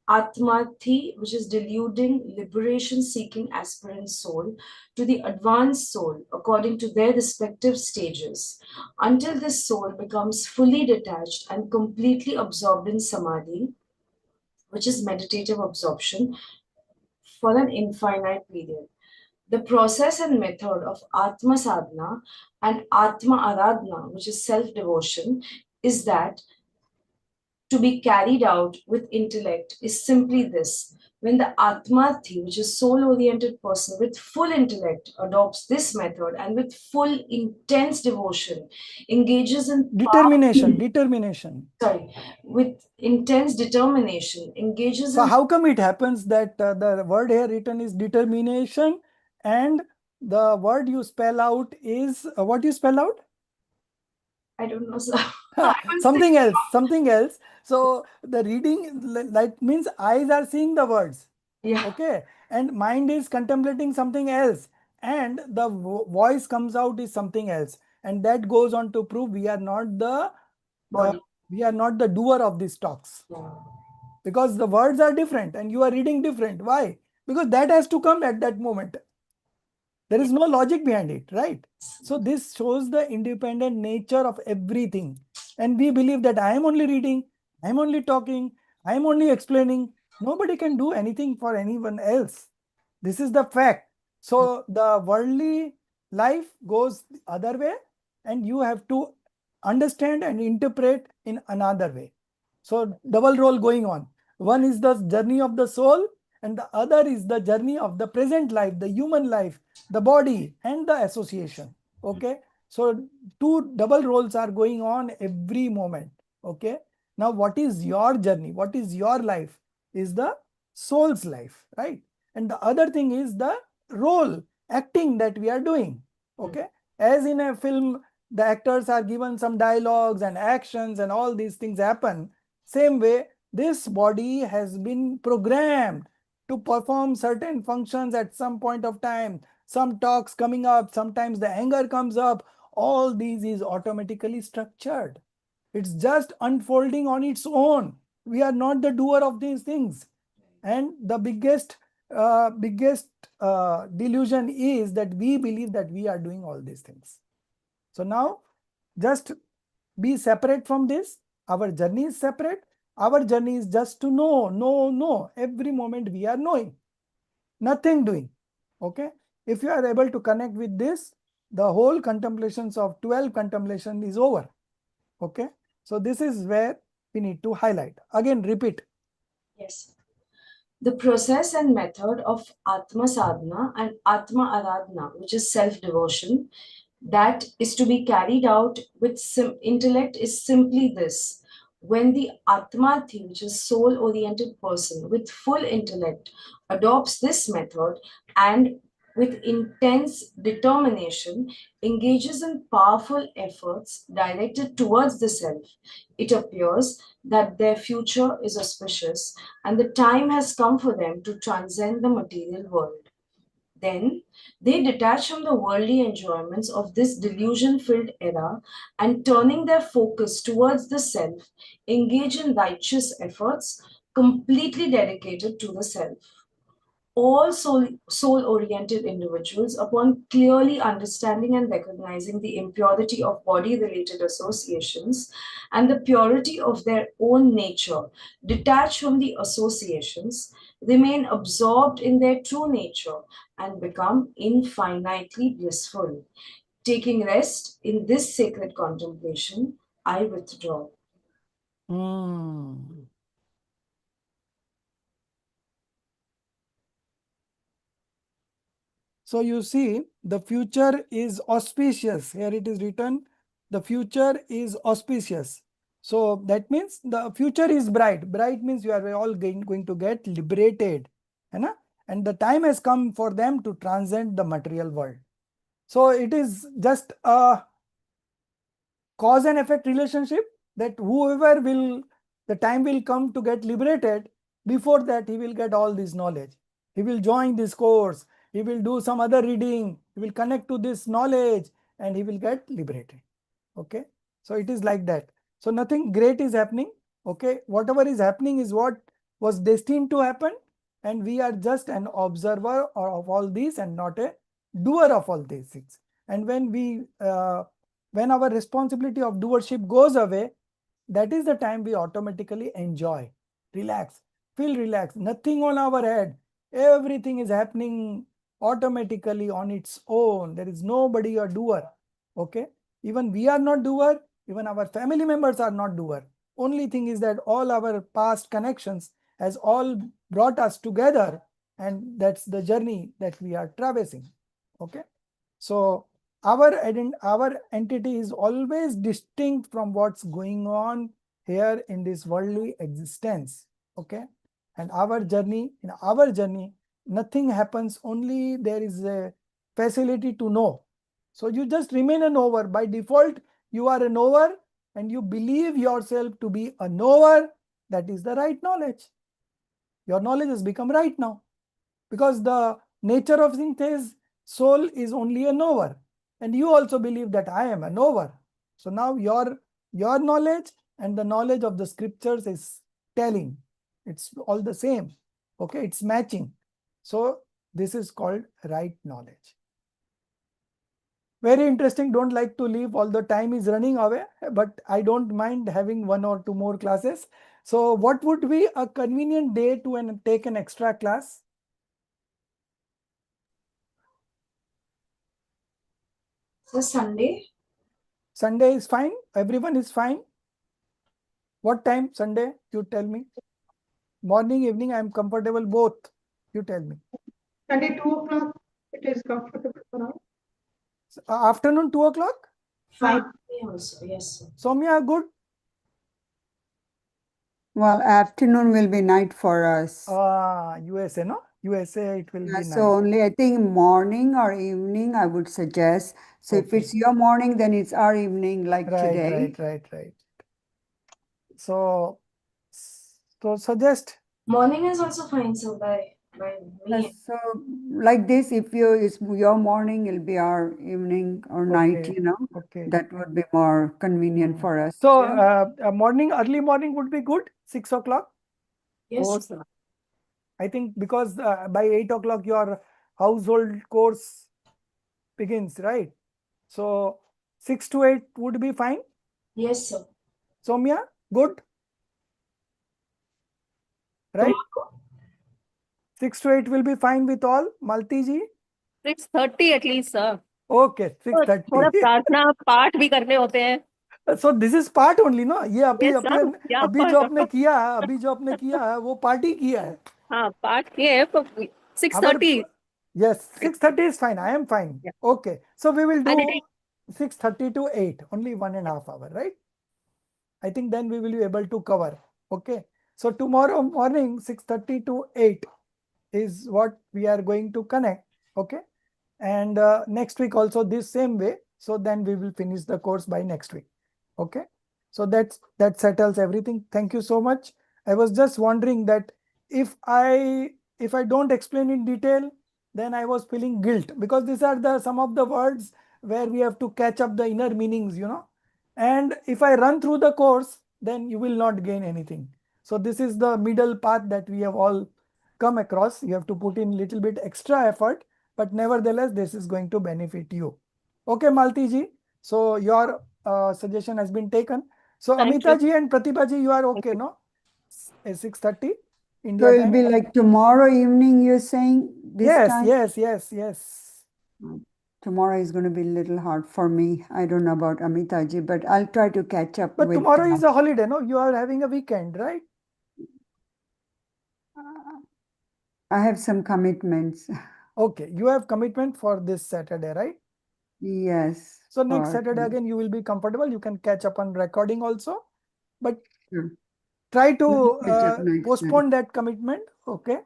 Atmathi, which is deluding, liberation-seeking aspirant soul, to the advanced soul, according to their respective stages, until this soul becomes fully detached and completely absorbed in samadhi, which is meditative absorption, for an infinite period. The process and method of Atma Sadhana and Atma Aradhana, which is self-devotion, is that to be carried out with intellect is simply this. When the Atmarthi, which is soul-oriented person with full intellect, adopts this method and with full intense devotion, engages in with intense determination, engages So in. how come it happens that the word here written is determination and the word you spell out is what you spell out? I don't know, sir. Something else. So the reading like means eyes are seeing the words. Yeah. Okay. And mind is contemplating something else. And the voice comes out is something else. And that goes on to prove we are not the doer of these talks. Yeah. Because the words are different and you are reading different. Why? Because that has to come at that moment. There is no logic behind it, right? So this shows the independent nature of everything. And we believe that I am only reading, I am only talking, I am only explaining. Nobody can do anything for anyone else. This is the fact. So the worldly life goes the other way and you have to understand and interpret in another way. So double role going on. One is the journey of the soul and the other is the journey of the present life, the human life, the body and the association. Okay. So two double roles are going on every moment. Okay. Now what is your journey? What is your life? Is the soul's life, right? And the other thing is the role acting that we are doing. Okay. As in a film, the actors are given some dialogues and actions and all these things happen. Same way, this body has been programmed to perform certain functions at some point of time. Some talks coming up, sometimes the anger comes up. All these is automatically structured. It's just unfolding on its own. We are not the doer of these things. And the biggest delusion is that we believe that we are doing all these things. So now just be separate from this. Our journey is separate. Our journey is just to know. Every moment we are knowing, nothing doing. Okay. If you are able to connect with this, the whole contemplations of 12 contemplation is over. Okay. So this is where we need to highlight. Again, repeat. Yes. The process and method of Atma Sadhana and Atma Aradhana, which is self devotion, that is to be carried out with intellect, is simply this. When the Atmarthi, which is soul oriented person with full intellect, adopts this method and with intense determination engages in powerful efforts directed towards the self, it appears that their future is auspicious and the time has come for them to transcend the material world. Then they detach from the worldly enjoyments of this delusion filled era and turning their focus towards the self, engage in righteous efforts completely dedicated to the self. All soul-oriented individuals, upon clearly understanding and recognizing the impurity of body-related associations and the purity of their own nature, detached from the associations, remain absorbed in their true nature and become infinitely blissful. Taking rest in this sacred contemplation, I withdraw. So you see, the future is auspicious. Here it is written, the future is auspicious. So that means the future is bright. Bright means you are all going to get liberated. And the time has come for them to transcend the material world. So it is just a cause and effect relationship, that whoever will, the time will come to get liberated. Before that, he will get all this knowledge. He will join this course. He will do some other reading. He will connect to this knowledge and he will get liberated. Okay. So it is like that. So nothing great is happening. Okay. Whatever is happening is what was destined to happen. And we are just an observer of all these and not a doer of all these things. And when our responsibility of doership goes away, that is the time we automatically enjoy, relax, feel relaxed, nothing on our head. Everything is happening automatically on its own. There is nobody a doer. Okay. Even we are not doer. Even our family members are not doer. Only thing is that all our past connections has all brought us together, and that's the journey that we are traversing. Okay. So our entity is always distinct from what's going on here in this worldly existence. Okay. And in our journey, nothing happens, only there is a facility to know. So you just remain a knower. By default, you are a knower and you believe yourself to be a knower. That is the right knowledge. Your knowledge has become right now, because the nature of things is soul is only a knower, and you also believe that I am a knower. So now your knowledge and the knowledge of the scriptures is telling, it's all the same. Okay, it's matching. So this is called right knowledge. Very interesting. Don't like to leave, all the time is running away, but I don't mind having 1 or 2 more classes. So what would be a convenient day to take an extra class? So Sunday? Sunday is fine. Everyone is fine. What time Sunday? You tell me. Morning, evening, I am comfortable both. You tell me. Sunday 2 o'clock, it is comfortable for us. Afternoon 2 o'clock? Fine. Me also, yes, sir. Soumya, good? Well, afternoon will be night for us. USA, no? USA, it will Yeah, be so night. only I think morning or evening I would suggest. So if Okay. it's your morning, then it's our evening like Right, today. right. So suggest. Morning is also fine, so by me. So like this, if it's your morning, it'll be our evening or night, Okay, you know, okay. that would be more convenient for us. So Yeah. early morning would be good, 6 o'clock? Yes. Oh, sir. I think because by 8 o'clock your household course begins, right? So 6 to 8 would be fine. Yes, sir. Soumya, good? right? Tomorrow? 6 to 8 will be fine with all, Malti ji? 6:30 at least, sir. Okay, तो थोड़ा 6:30. प्रार्थना पाठ भी करने होते हैं. So this is part only, no? ये Yes, sir. Yeah, अभी part. जो आपने किया है, वो पार्टी किया है. हाँ, पाठ किए हैं. 6:30. Yes, 6:30 is fine. I am fine. Yeah. Okay. So we will I do did 6:30 to 8, only 1.5 hours, right? I think then we will be able to cover. Okay. So tomorrow morning, 6:30 to 8 is what we are going to connect. Okay. And next week also this same way. So then we will finish the course by next week. Okay. So that settles everything. Thank you so much. I was just wondering that if I don't explain in detail, then I was feeling guilt, because these are some of the words where we have to catch up the inner meanings, and if I run through the course, then you will not gain anything. So this is the middle path that we have all come across. You have to put in little bit extra effort, but nevertheless, this is going to benefit you. Okay, Malti ji. So your suggestion has been taken. So Thank Amita you. ji and Pratibha ji, you are okay, you. no? 6:30 So India it'll time. be like tomorrow evening, you're saying this Yes, time? yes. Tomorrow is going to be a little hard for me. I don't know about Amita ji, but I'll try to catch up But with tomorrow is a holiday, no? You are having a weekend, right? I have some commitments. Okay, you have commitment for this Saturday, right? Yes. So next for- Saturday again, you will be comfortable. You can catch up on recording also, but Sure. try to We'll catch up next time. postpone that commitment. Okay,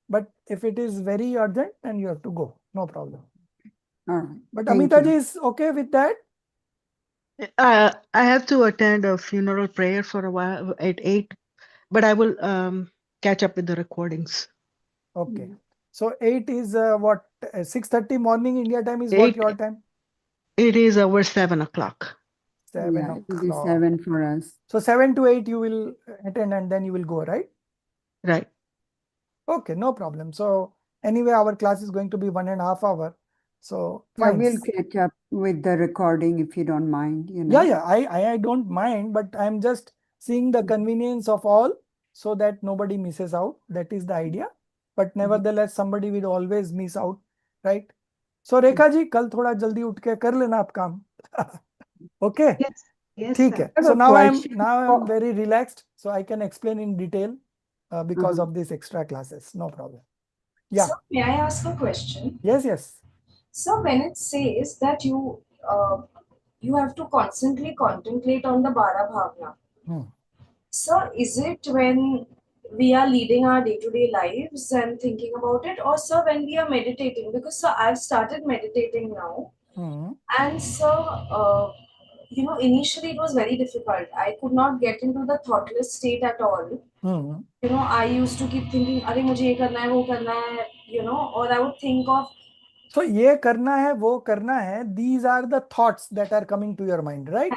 but if it is very urgent, then you have to go. No problem. All right. But Thank Amita ji you. is okay with that? I have to attend a funeral prayer for a while at 8, but I will catch up with the recordings. Okay. So 8 is what? 6:30 morning India time is 8, what your time? It is over 7 o'clock. 7 Yeah, it will be o'clock. 7 for us. So 7 to 8 you will attend and then you will go, right? Right. Okay, no problem. So anyway, our class is going to be 1.5 hours. So Yeah, fine. we'll catch up with the recording if you don't mind, you know. Yeah, I don't mind, but I'm just seeing the convenience of all so that nobody misses out. That is the idea. But nevertheless, somebody will always miss out, right? So Rekha ji, कल थोड़ा जल्दी उठ के कर लेना आप काम. Okay. Yes, ठीक sir. है. I have So a now question I'm for- very relaxed, so I can explain in detail because of these extra classes. No problem. Yeah. So may I ask a question? Yes. So when it says that you have to constantly contemplate on the Bara Bhavna, so is it when we are leading our day-to-day lives and thinking about it, or so when we are meditating? Because so I've started meditating now, and so initially it was very difficult. I could not get into the thoughtless state at all. I used to keep thinking, "अरे मुझे ये करना है, वो करना है," or I would think of. So ये करना है, वो करना है. These are the thoughts that are coming to your mind, right?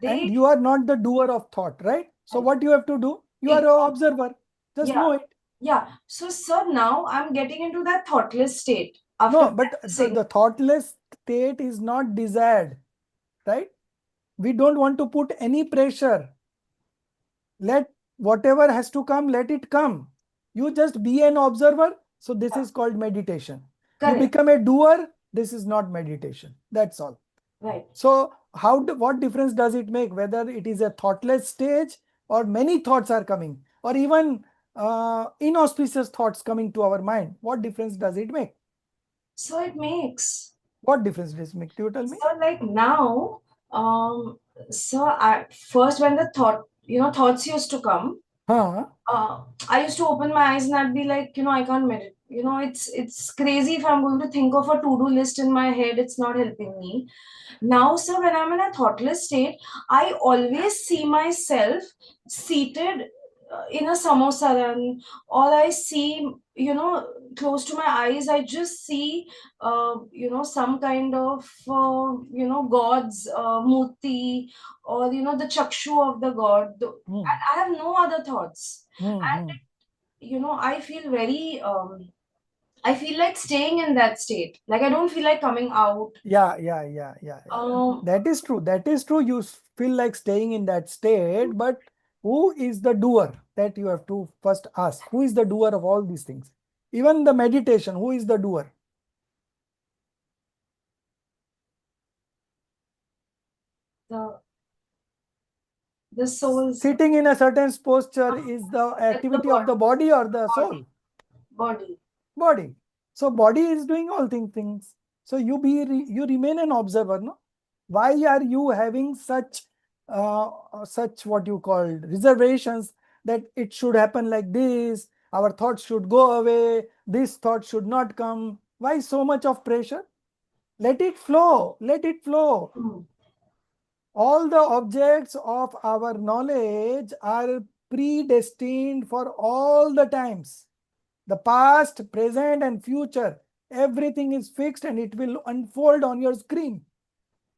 And you are not the doer of thought, right? So what you have to do? You are an observer. Just know it. Yeah. So, sir, now I'm getting into that thoughtless state. No, but the thoughtless state is not desired, right? We don't want to put any pressure. Let whatever has to come, let it come. You just be an observer. So this is called meditation. Correct. You become a doer. This is not meditation. That's all. Right. So what difference does it make whether it is a thoughtless stage or many thoughts are coming, or even inauspicious thoughts coming to our mind? What difference does it make? So it makes. What difference does it make? Do you tell me? So like now, first when the thoughts used to come, I used to open my eyes and I'd be like, I can't meditate. It's crazy if I'm going to think of a to-do list in my head, it's not helping me. Now, sir, when I'm in a thoughtless state, I always see myself seated in a samosa run, or I see, close to my eyes, I just see, some kind of, God's murti, or, the chakshu of the God. And I have no other thoughts. And, I feel very, I feel like staying in that state. Like I don't feel like coming out. Yeah. That is true. You feel like staying in that state, but Who is the doer? That you have to first ask. Who is the doer of all these things? Even the meditation, who is the doer? The soul. Sitting in a certain posture is the activity of the body or the soul? Body. Body. So body is doing all things. So you remain an observer, no? Why are you having such what you call reservations that it should happen like this? Our thoughts should go away. This thought should not come. Why so much of pressure? Let it flow. Let it flow. All the objects of our knowledge are predestined for all the times. The past, present, and future. Everything is fixed and it will unfold on your screen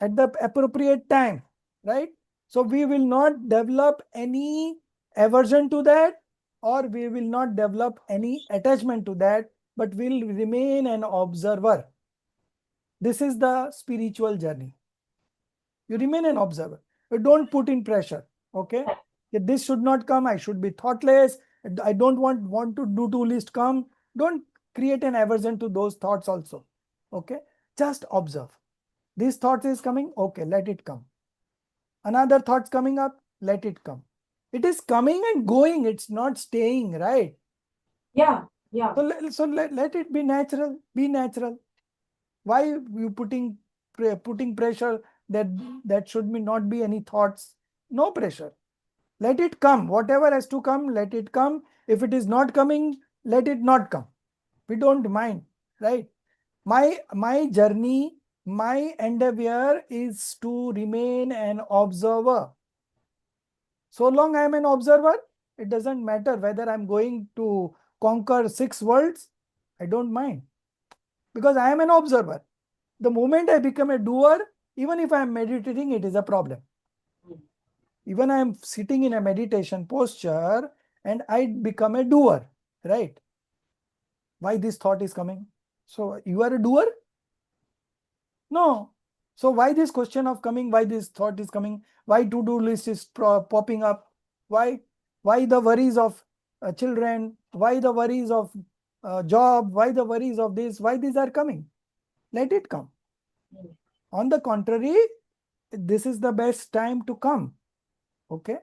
at the appropriate time, right? So we will not develop any aversion to that, or we will not develop any attachment to that, but will remain an observer. This is the spiritual journey. You remain an observer. You don't put in pressure. Okay. If this should not come, I should be thoughtless. I don't want to do list come. Don't create an aversion to those thoughts also. Okay. Just observe. This thought is coming. Okay, let it come. Another thought's coming up. Let it come. It is coming and going. It's not staying, right? Yeah. So let it be natural. Be natural. Why you putting pressure that should not be any thoughts? No pressure. Let it come. Whatever has to come, let it come. If it is not coming, let it not come. We don't mind, right? My journey, my endeavor is to remain an observer. So long I am an observer, it doesn't matter whether I'm going to conquer 6 worlds. I don't mind, because I am an observer. The moment I become a doer, even if I am meditating, it is a problem. Even I am sitting in a meditation posture and I become a doer, right? Why this thought is coming? So you are a doer? No. So why this question of coming? Why this thought is coming? Why to-do list is popping up? Why the worries of children? Why the worries of job? Why the worries of this? Why these are coming? Let it come. On the contrary, this is the best time to come. Okay.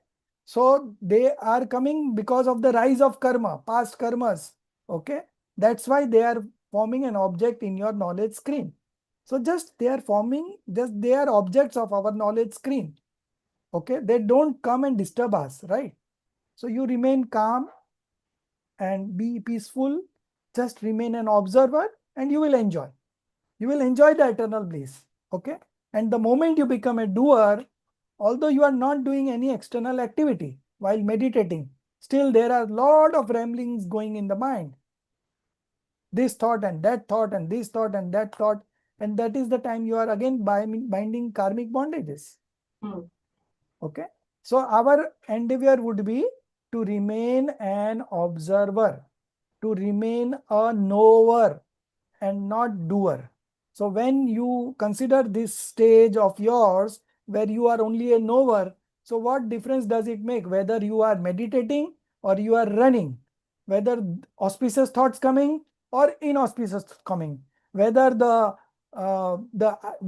So they are coming because of the rise of karma, past karmas. Okay. That's why they are forming an object in your knowledge screen. So just they are objects of our knowledge screen. Okay. They don't come and disturb us, right? So you remain calm and be peaceful. Just remain an observer and you will enjoy. You will enjoy the eternal bliss. Okay. And the moment you become a doer, although you are not doing any external activity while meditating, still there are a lot of ramblings going in the mind. This thought and that thought and this thought and that thought. And that is the time you are again binding karmic bondages. Okay. So our endeavor would be to remain an observer, to remain a knower and not doer. So when you consider this stage of yours where you are only a knower, so what difference does it make whether you are meditating or you are running, whether auspicious thoughts coming or inauspicious coming, whether the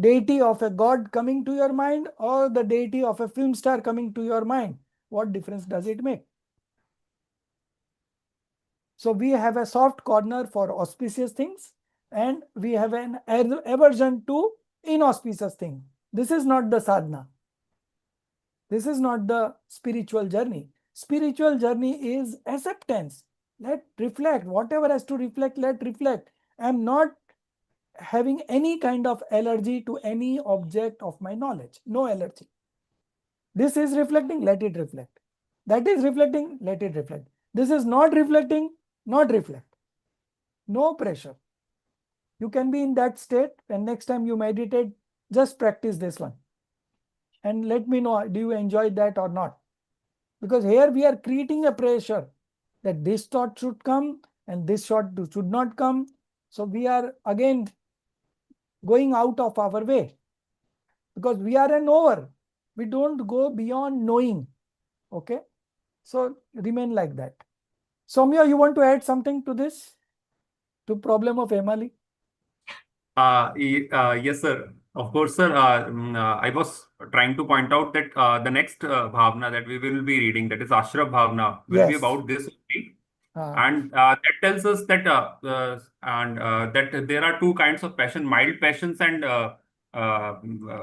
deity of a god coming to your mind or the deity of a film star coming to your mind, what difference does it make? So we have a soft corner for auspicious things and we have an aversion to inauspicious thing. This is not the sadhana. This is not the spiritual journey. Spiritual journey is acceptance. Let reflect. Whatever has to reflect, let reflect. I am not having any kind of allergy to any object of my knowledge. No allergy. This is reflecting, let it reflect. That is reflecting, let it reflect. This is not reflecting, not reflect. No pressure. You can be in that state, and next time you meditate, just practice this one. And let me know, do you enjoy that or not? Because here we are creating a pressure that this thought should come and this thought should not come. So we are again going out of our way because we are a knower. We don't go beyond knowing. Okay. So remain like that. Soumya, you want to add something to this? To problem of Emily? Yes, sir. Of course, sir. I was trying to point out that the next bhavna that we will be reading, that is Ashra Bhavna, will be Yes. about this only. Ah, And that tells us that that there are two kinds of passion: mild passions and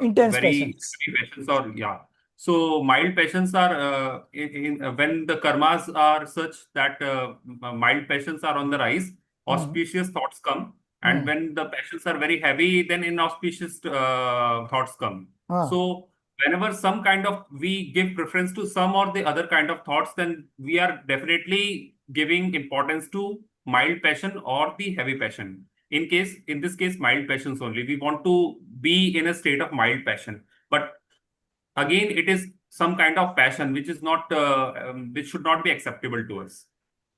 intense very passions. heavy passions. Or yeah. So mild passions are when the karmas are such that mild passions are on the rise, auspicious thoughts come. And when the passions are very heavy, then inauspicious thoughts come. Ah, So whenever some kind of we give preference to some or the other kind of thoughts, then we are definitely giving importance to mild passion or the heavy passion. In this case, mild passions only. We want to be in a state of mild passion. But again, it is some kind of passion which is not, which should not be acceptable to us.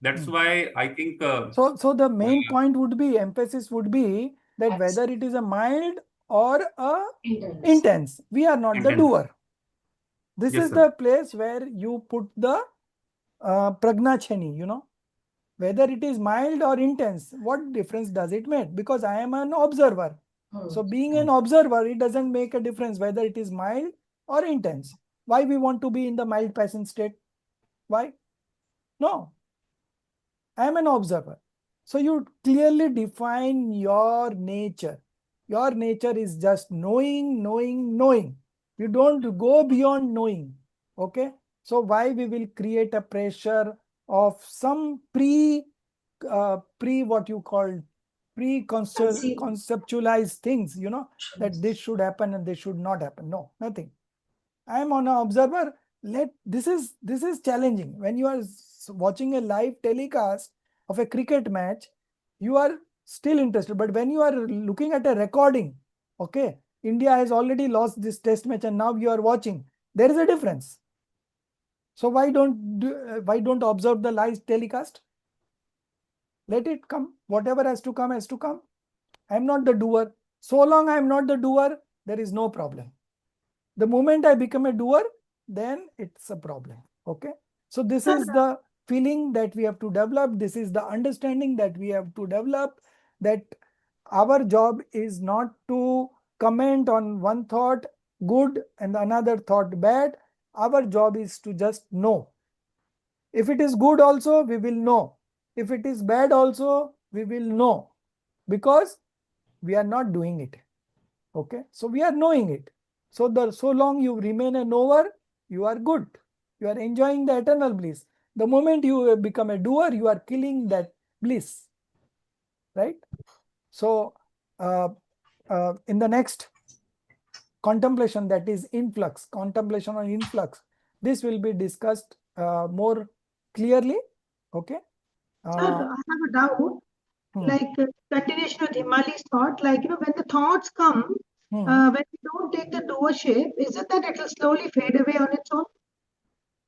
That's why I think. so the main point would be, emphasis would be that whether it is a mild or a intense, we are not the Intense. doer. This Yes, is sir. the place where you put the pragnachani, you know, whether it is mild or intense, what difference does it make? Because I am an observer. So being an observer, it doesn't make a difference whether it is mild or intense. Why we want to be in the mild passion state? Why? No, I am an observer. So you clearly define your nature. Your nature is just knowing, knowing, knowing. You don't go beyond knowing. Okay. So why we will create a pressure of some what you call conceptualized things, you know, that this should happen and this should not happen. No, nothing. I am on an observer. This is challenging. When you are watching a live telecast of a cricket match, you are still interested. But when you are looking at a recording, okay, India has already lost this test match and now you are watching. There is a difference. So why don't observe the live telecast? Let it come. Whatever has to come has to come. I am not the doer. So long I am not the doer, there is no problem. The moment I become a doer, then it's a problem. Okay. So this is the feeling that we have to develop. This is the understanding that we have to develop, that our job is not to comment on one thought good and another thought bad. Our job is to just know. If it is good also, we will know. If it is bad also, we will know, because we are not doing it. Okay. So we are knowing it. So so long you remain a knower, you are good. You are enjoying the eternal bliss. The moment you become a doer, you are killing that bliss. Right? So in the next contemplation, that is influx, contemplation on influx, this will be discussed more clearly. Okay. Sir, I have a doubt. Like continuation with Himali's thought, like, you know, when the thoughts come, when we don't take the doership, is it that it will slowly fade away on its own?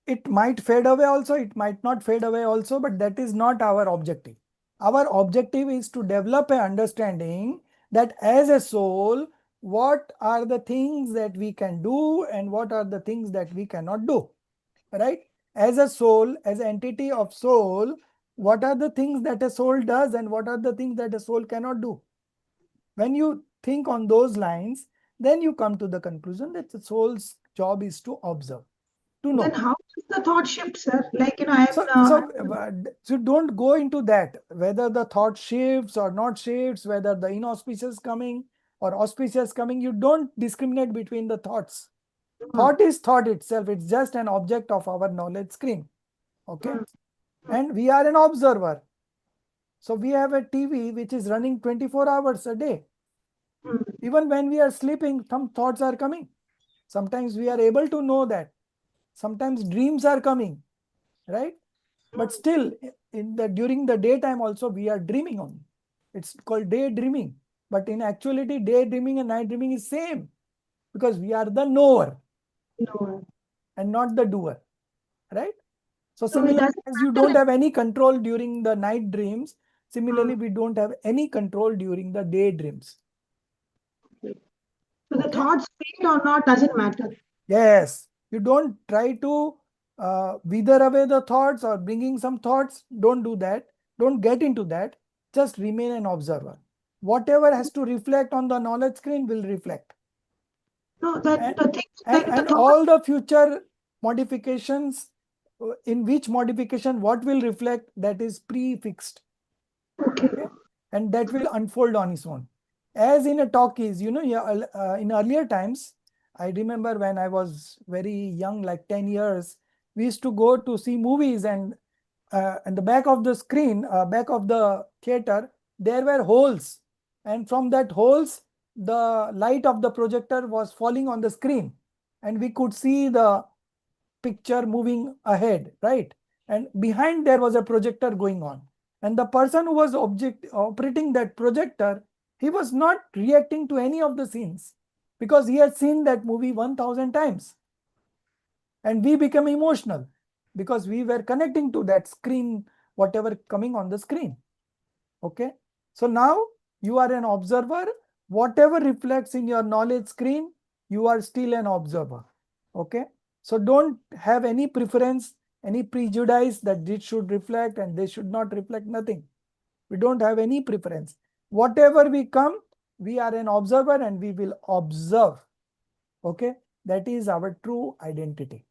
It might fade away also, it might not fade away also, but that is not our objective. Our objective is to develop an understanding that as a soul, what are the things that we can do and what are the things that we cannot do, right? As a soul, as an entity of soul, what are the things that a soul does and what are the things that a soul cannot do? When you think on those lines, then you come to the conclusion that the soul's job is to observe, to know. Then how does the thought shift, sir? Like, you know, I am. So don't go into that, whether the thought shifts or not shifts, whether the inauspicious coming or auspicious coming. You don't discriminate between the thoughts. Thought is thought itself. It's just an object of our knowledge screen. Okay. And we are an observer. So we have a TV which is running 24 hours a day. Even when we are sleeping, some thoughts are coming. Sometimes we are able to know that. Sometimes dreams are coming, right? But still, during the daytime also we are dreaming only. It's called daydreaming. But in actuality, daydreaming and night dreaming is same, because we are the knower and not the doer, right? So similarly, as you don't have any control during the night dreams, similarly we don't have any control during the daydreams. So the thoughts fade or not doesn't matter. Yes, you don't try to wither away the thoughts or bringing some thoughts. Don't do that. Don't get into that. Just remain an observer. Whatever has to reflect on the knowledge screen will reflect. No, that And, the thing is like the and thought. all the future modifications, in which modification what will reflect, that is prefixed. Okay. Okay? And that will unfold on its own. As in a talkies, you know, in earlier times, I remember when I was very young, like 10 years, we used to go to see movies, and the back of the screen, back of the theater, there were holes. And from that holes, the light of the projector was falling on the screen. And we could see the picture moving ahead, right? And behind there was a projector going on. And the person who was operating that projector, he was not reacting to any of the scenes because he had seen that movie 1000 times. And we became emotional because we were connecting to that screen, whatever coming on the screen. Okay. So now you are an observer. Whatever reflects in your knowledge screen, you are still an observer. Okay. So don't have any preference, any prejudice that this should reflect and this should not reflect, nothing. We don't have any preference. Whatever we come, we are an observer and we will observe. Okay. That is our true identity.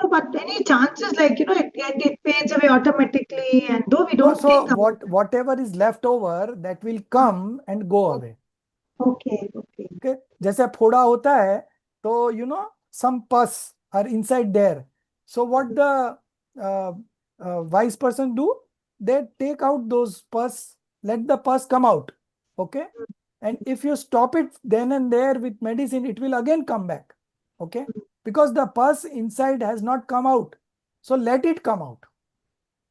So, but any chances like, it fades away automatically, and though we don't So think about whatever is left over, that will come and go away. Okay, okay. Okay. जैसे फोड़ा होता है, तो some pus are inside there. So what the wise person do? They take out those pus, let the pus come out. Okay. And if you stop it then and there with medicine, it will again come back. Okay. Because the pus inside has not come out. So let it come out.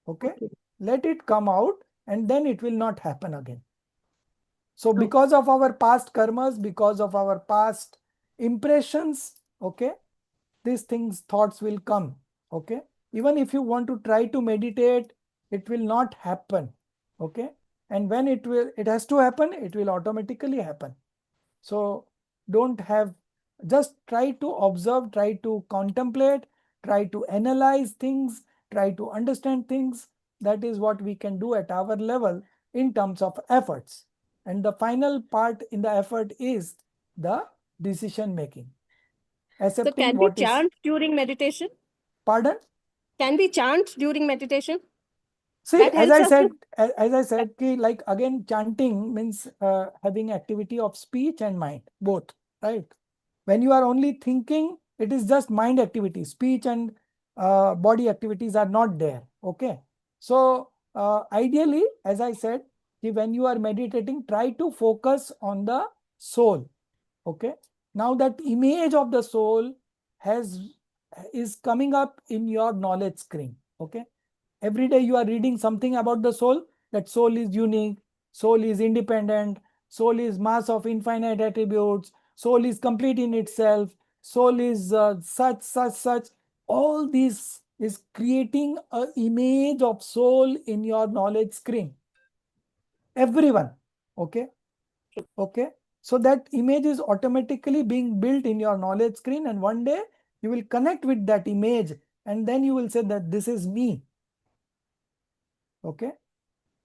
Okay. Let it come out and then it will not happen again. So because of our past karmas, because of our past impressions, okay, these things, thoughts will come. Okay. Even if you want to try to meditate, it will not happen. Okay. And when it has to happen, it will automatically happen. So don't have, just try to observe, try to contemplate, try to analyze things, try to understand things. That is what we can do at our level in terms of efforts. And the final part in the effort is the decision making. So Accepting can we what is. chant during meditation? Pardon? Can we chant during meditation? See, That as helps I us said, like again, chanting means having activity of speech and mind, both, right? When you are only thinking, it is just mind activity. Speech and body activities are not there. Okay. So ideally, as I said, when you are meditating, try to focus on the soul. Okay. Now that image of the soul is coming up in your knowledge screen. Okay. Every day you are reading something about the soul, that soul is unique, soul is independent, soul is mass of infinite attributes, soul is complete in itself, soul is such. All this is creating an image of soul in your knowledge screen. Everyone. Okay. Okay. So that image is automatically being built in your knowledge screen, and one day you will connect with that image and then you will say that this is me. Okay.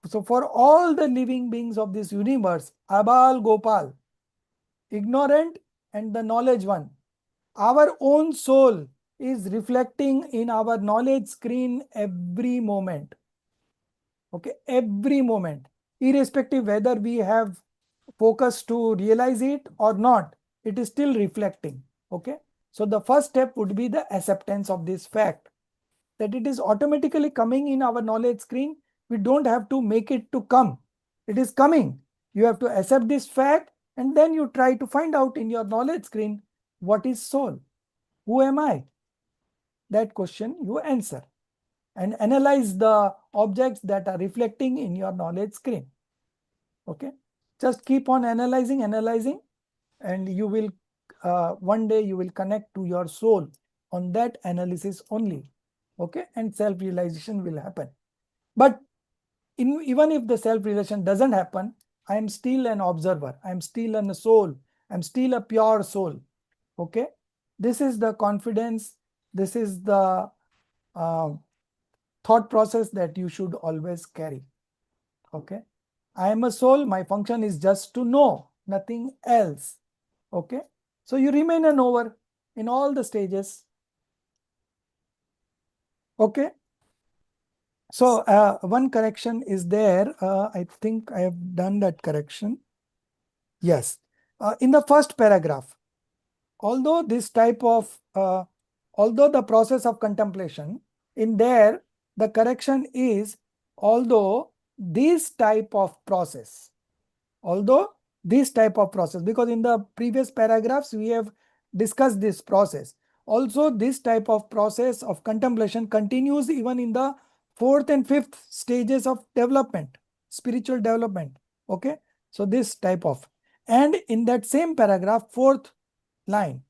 So for all the living beings of this universe, Abal Gopal, ignorant and the knowledge one, our own soul is reflecting in our knowledge screen every moment. Okay, every moment, irrespective whether we have focus to realize it or not, it is still reflecting. Okay, so the first step would be the acceptance of this fact that it is automatically coming in our knowledge screen. We don't have to make it to come. It is coming. You have to accept this fact and then you try to find out in your knowledge screen, what is soul? Who am I? That question you answer and analyze the objects that are reflecting in your knowledge screen. Okay. Just keep on analyzing, and you will, one day you will connect to your soul on that analysis only. Okay. And self-realization will happen. But even if the self-realization doesn't happen, I am still an observer. I am still a soul. I'm still a pure soul. Okay. This is the confidence. This is the thought process that you should always carry. Okay. I am a soul. My function is just to know, nothing else. Okay. So you remain a knower in all the stages. Okay. So one correction is there. I think I have done that correction. Yes. In the first paragraph, although this type of, although the process of contemplation, in there, the correction is although this type of process, because in the previous paragraphs, we have discussed this process. Also, this type of process of contemplation continues even in the fourth and fifth stages of development, spiritual development. Okay. So this type of, and in that same paragraph, fourth line,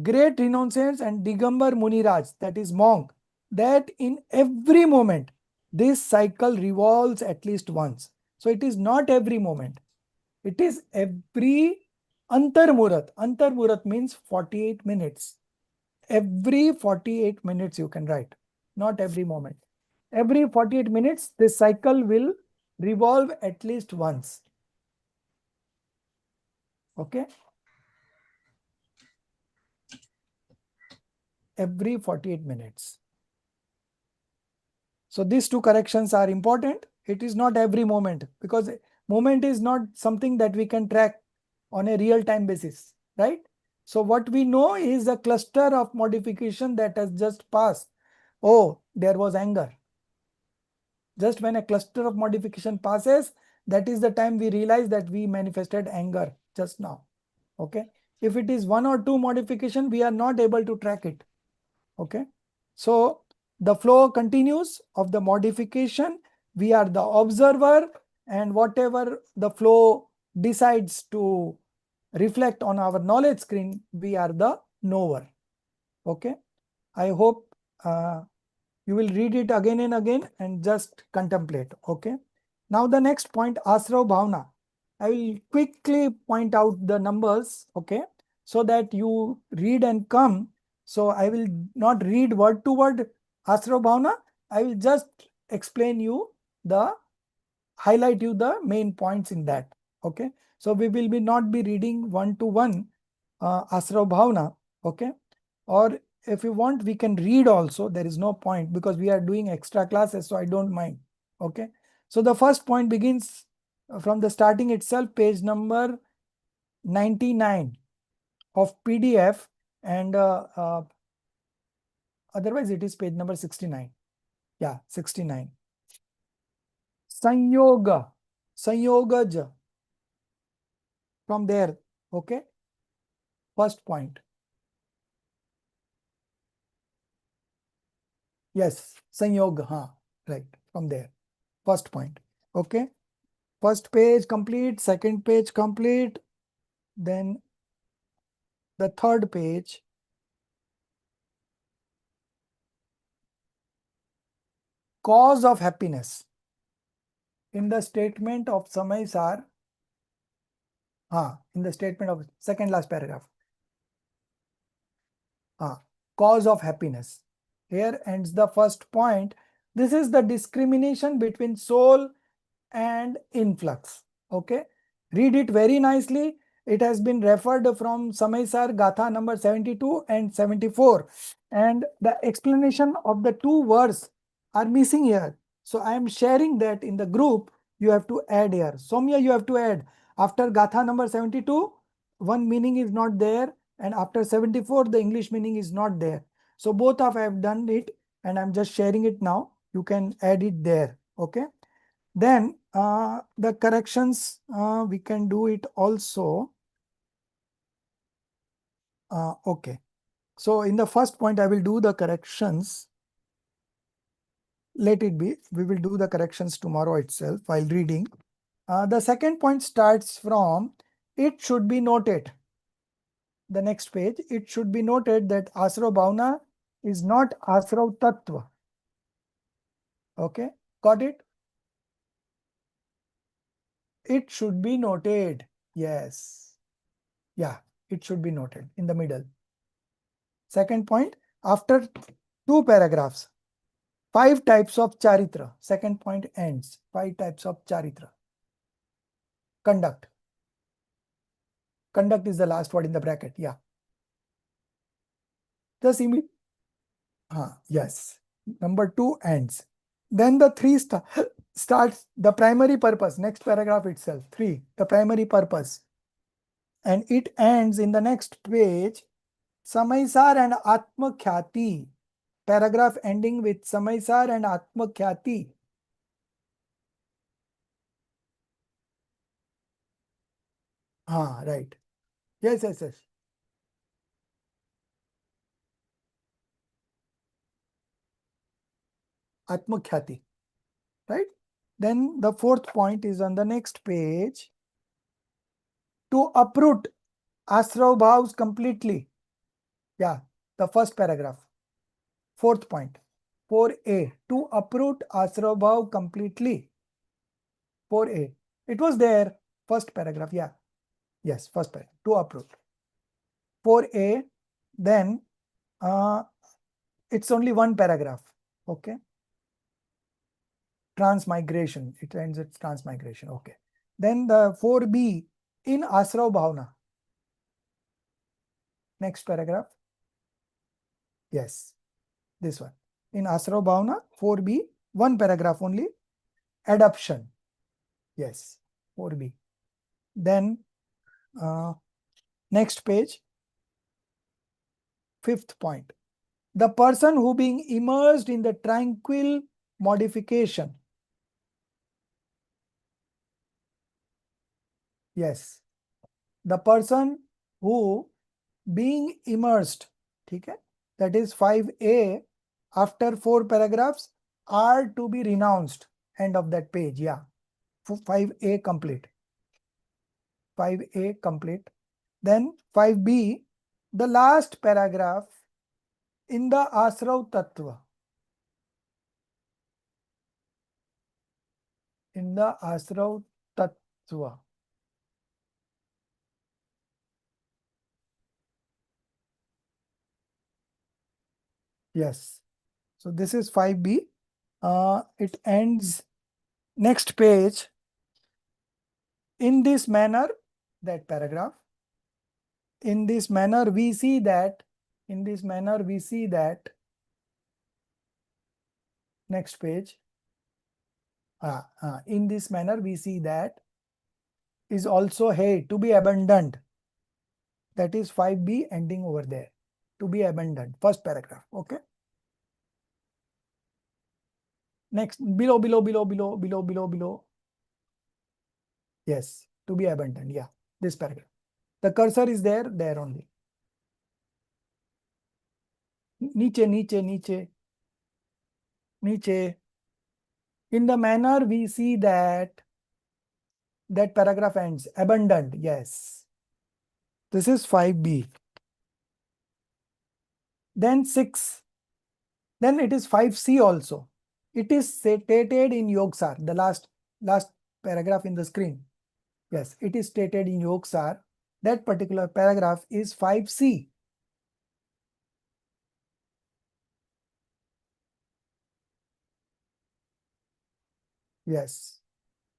great renunciants and Digambar Muniraj, that is monk, that in every moment this cycle revolves at least once. So it is not every moment. It is every Antarmurat. Antarmurat means 48 minutes. Every 48 minutes you can write, not every moment. Every 48 minutes, this cycle will revolve at least once. Okay. Every 48 minutes. So these two corrections are important. It is not every moment, because moment is not something that we can track on a real time basis, right? So what we know is a cluster of modification that has just passed. Oh, there was anger. Just when a cluster of modification passes, that is the time we realize that we manifested anger just now. Okay. If it is one or two modification, we are not able to track it. Okay. So the flow continues of the modification. We are the observer, and whatever the flow decides to reflect on our knowledge screen, we are the knower. Okay. I hope you will read it again and again and just contemplate. Okay. Now the next point, Asrav Bhavna. I will quickly point out the numbers. Okay. So that you read and come. So I will not read word to word Asrav Bhavna. I will just explain you highlight you the main points in that. Okay. So we will not be reading one to one Asrav Bhavna. Okay. Or if you want, we can read also. There is no point because we are doing extra classes, so I don't mind. Okay. So the first point begins from the starting itself, page number 99 of PDF, and otherwise it is page number 69. Yeah, 69. Sanyoga, Sanyogaja. From there, okay. First point. Yes, Sanyoga, right, from there. First point, okay. First page complete, second page complete, then the third page. Cause of happiness. In the statement of Sem3, in the statement of second last paragraph. Cause of happiness. Here ends the first point. This is the discrimination between soul and influx. Okay. Read it very nicely. It has been referred from Sem3 Gatha number 72 and 74. And the explanation of the two words are missing here. So I am sharing that in the group. You have to add here. Somya, you have to add. After Gatha number 72, one meaning is not there. And after 74, the English meaning is not there. So both of I have done it and I'm just sharing it now. You can add it there. Okay. Then the corrections, we can do it also. Okay. So in the first point, I will do the corrections. Let it be. We will do the corrections tomorrow itself while reading. The second point starts from, it should be noted. The next page, it should be noted that Asrav Bhavna is not Asrav Tattva. Okay, got it? It should be noted. Yes. Yeah, it should be noted in the middle. Second point, after 2 paragraphs. 5 types of charitra. Second point ends. 5 types of charitra. Conduct. Conduct is the last word in the bracket. Yeah. Just immediately. Yes. Number 2 ends. Then the 3 starts the primary purpose. Next paragraph itself. 3. The primary purpose. And it ends in the next page. Samaisar and Atmakhyati. Paragraph ending with Samaisar and Atmakhyati. Right. Yes. Atmakhyati. Right. Then the 4th point is on the next page. To uproot Asrav Bhavs completely. Yeah. The first paragraph. 4th point. 4a. To uproot Asrav Bhav completely. 4a. It was there. First paragraph. Yeah. Yes. First paragraph. To uproot. 4a. Then it's only one paragraph. Okay. Transmigration. It ends with transmigration. Okay. Then the 4b in Asrav Bhavna. Next paragraph. Yes. This one. In Asrav Bhavna, 4b, one paragraph only. Adoption. Yes. 4b. Then next page. 5th point. The person who being immersed in the tranquil modification. Yes. The person who being immersed. Okay? That is 5a. After 4 paragraphs are to be renounced. End of that page. Yeah. 5a complete. 5a complete. Then 5b. The last paragraph in the Asrav Tattva. In the Asrav Tattva. Yes. So this is 5b. It ends next page. In this manner, that paragraph. In this manner, we see that. In this manner, we see that. Next page. In this manner, we see that is also hey to be abandoned. That is 5b ending over there. To be abandoned. First paragraph. Okay. Next, below. Yes, to be abandoned. Yeah, this paragraph. The cursor is there only. Niche. In the manner we see that paragraph ends. Abandoned. Yes. This is 5b. Then 6. Then it is 5c also. It is stated in Yogsar. The last paragraph in the screen. Yes, it is stated in Yogsar. That particular paragraph is 5c. Yes,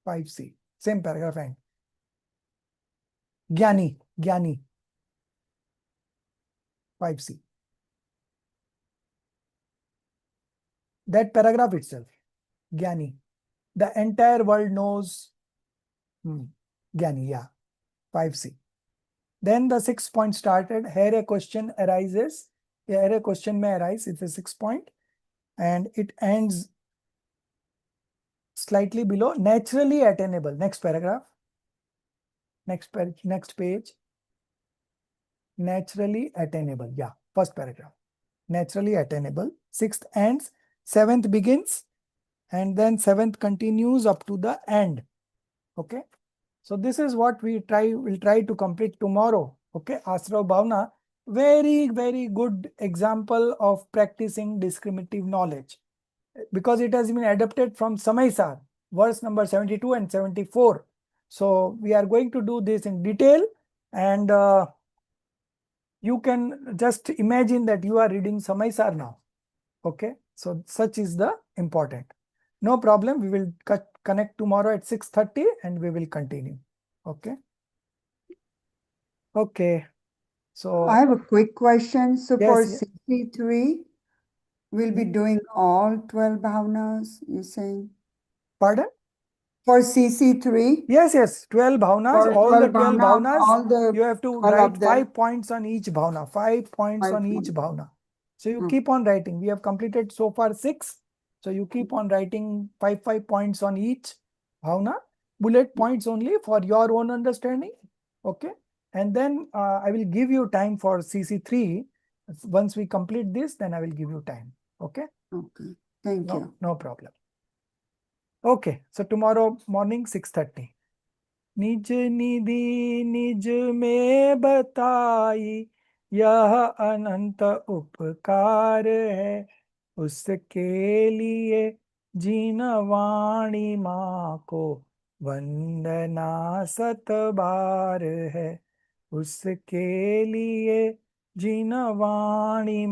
5c. Same paragraph end. Gyani. 5c. That paragraph itself. Gyani. The entire world knows. Gyani, yeah. 5c. Then the 6th point started. Here a question arises. Here a question may arise. It's a 6th point. And it ends slightly below. Naturally attainable. Next paragraph. Next page. Naturally attainable. Yeah. First paragraph. Naturally attainable. 6th ends. 7th begins. And then 7th continues up to the end. Okay. So this is what we'll try to complete tomorrow. Okay. Asrav Bhavna. Very, very good example of practicing discriminative knowledge. Because it has been adapted from Samaisar, verse number 72 and 74. So we are going to do this in detail, and you can just imagine that you are reading Samaisar now. Okay, so such is the important. No problem. We will connect tomorrow at 6:30 and we will continue. Okay. Okay. So I have a quick question. So for yes, CC3, we'll be doing all 12 bhavnas, you're saying? pardon? For CC3, Yes, 12 bhavnas, for all the 12 12 bhavna, bhavnas, all the you have to 12 write of them. 5 points on each bhavna, 5 points 5 on each points. bhavna. So you Okay. keep on writing. We have completed so far 6. So you keep on writing 5 points on each bhavna, bullet points only for your own understanding. Okay. And then I will give you time for CC3. Once we complete this, then I will give you time. Okay. Okay. Thank you. No problem. Okay. So tomorrow morning, 6:30. निज निधि निज में बताई, यह अनंत उपकार है, उसके लिए जिन वाणी माँ को वंदना 7 बार है, उसके लिए जिन वाणी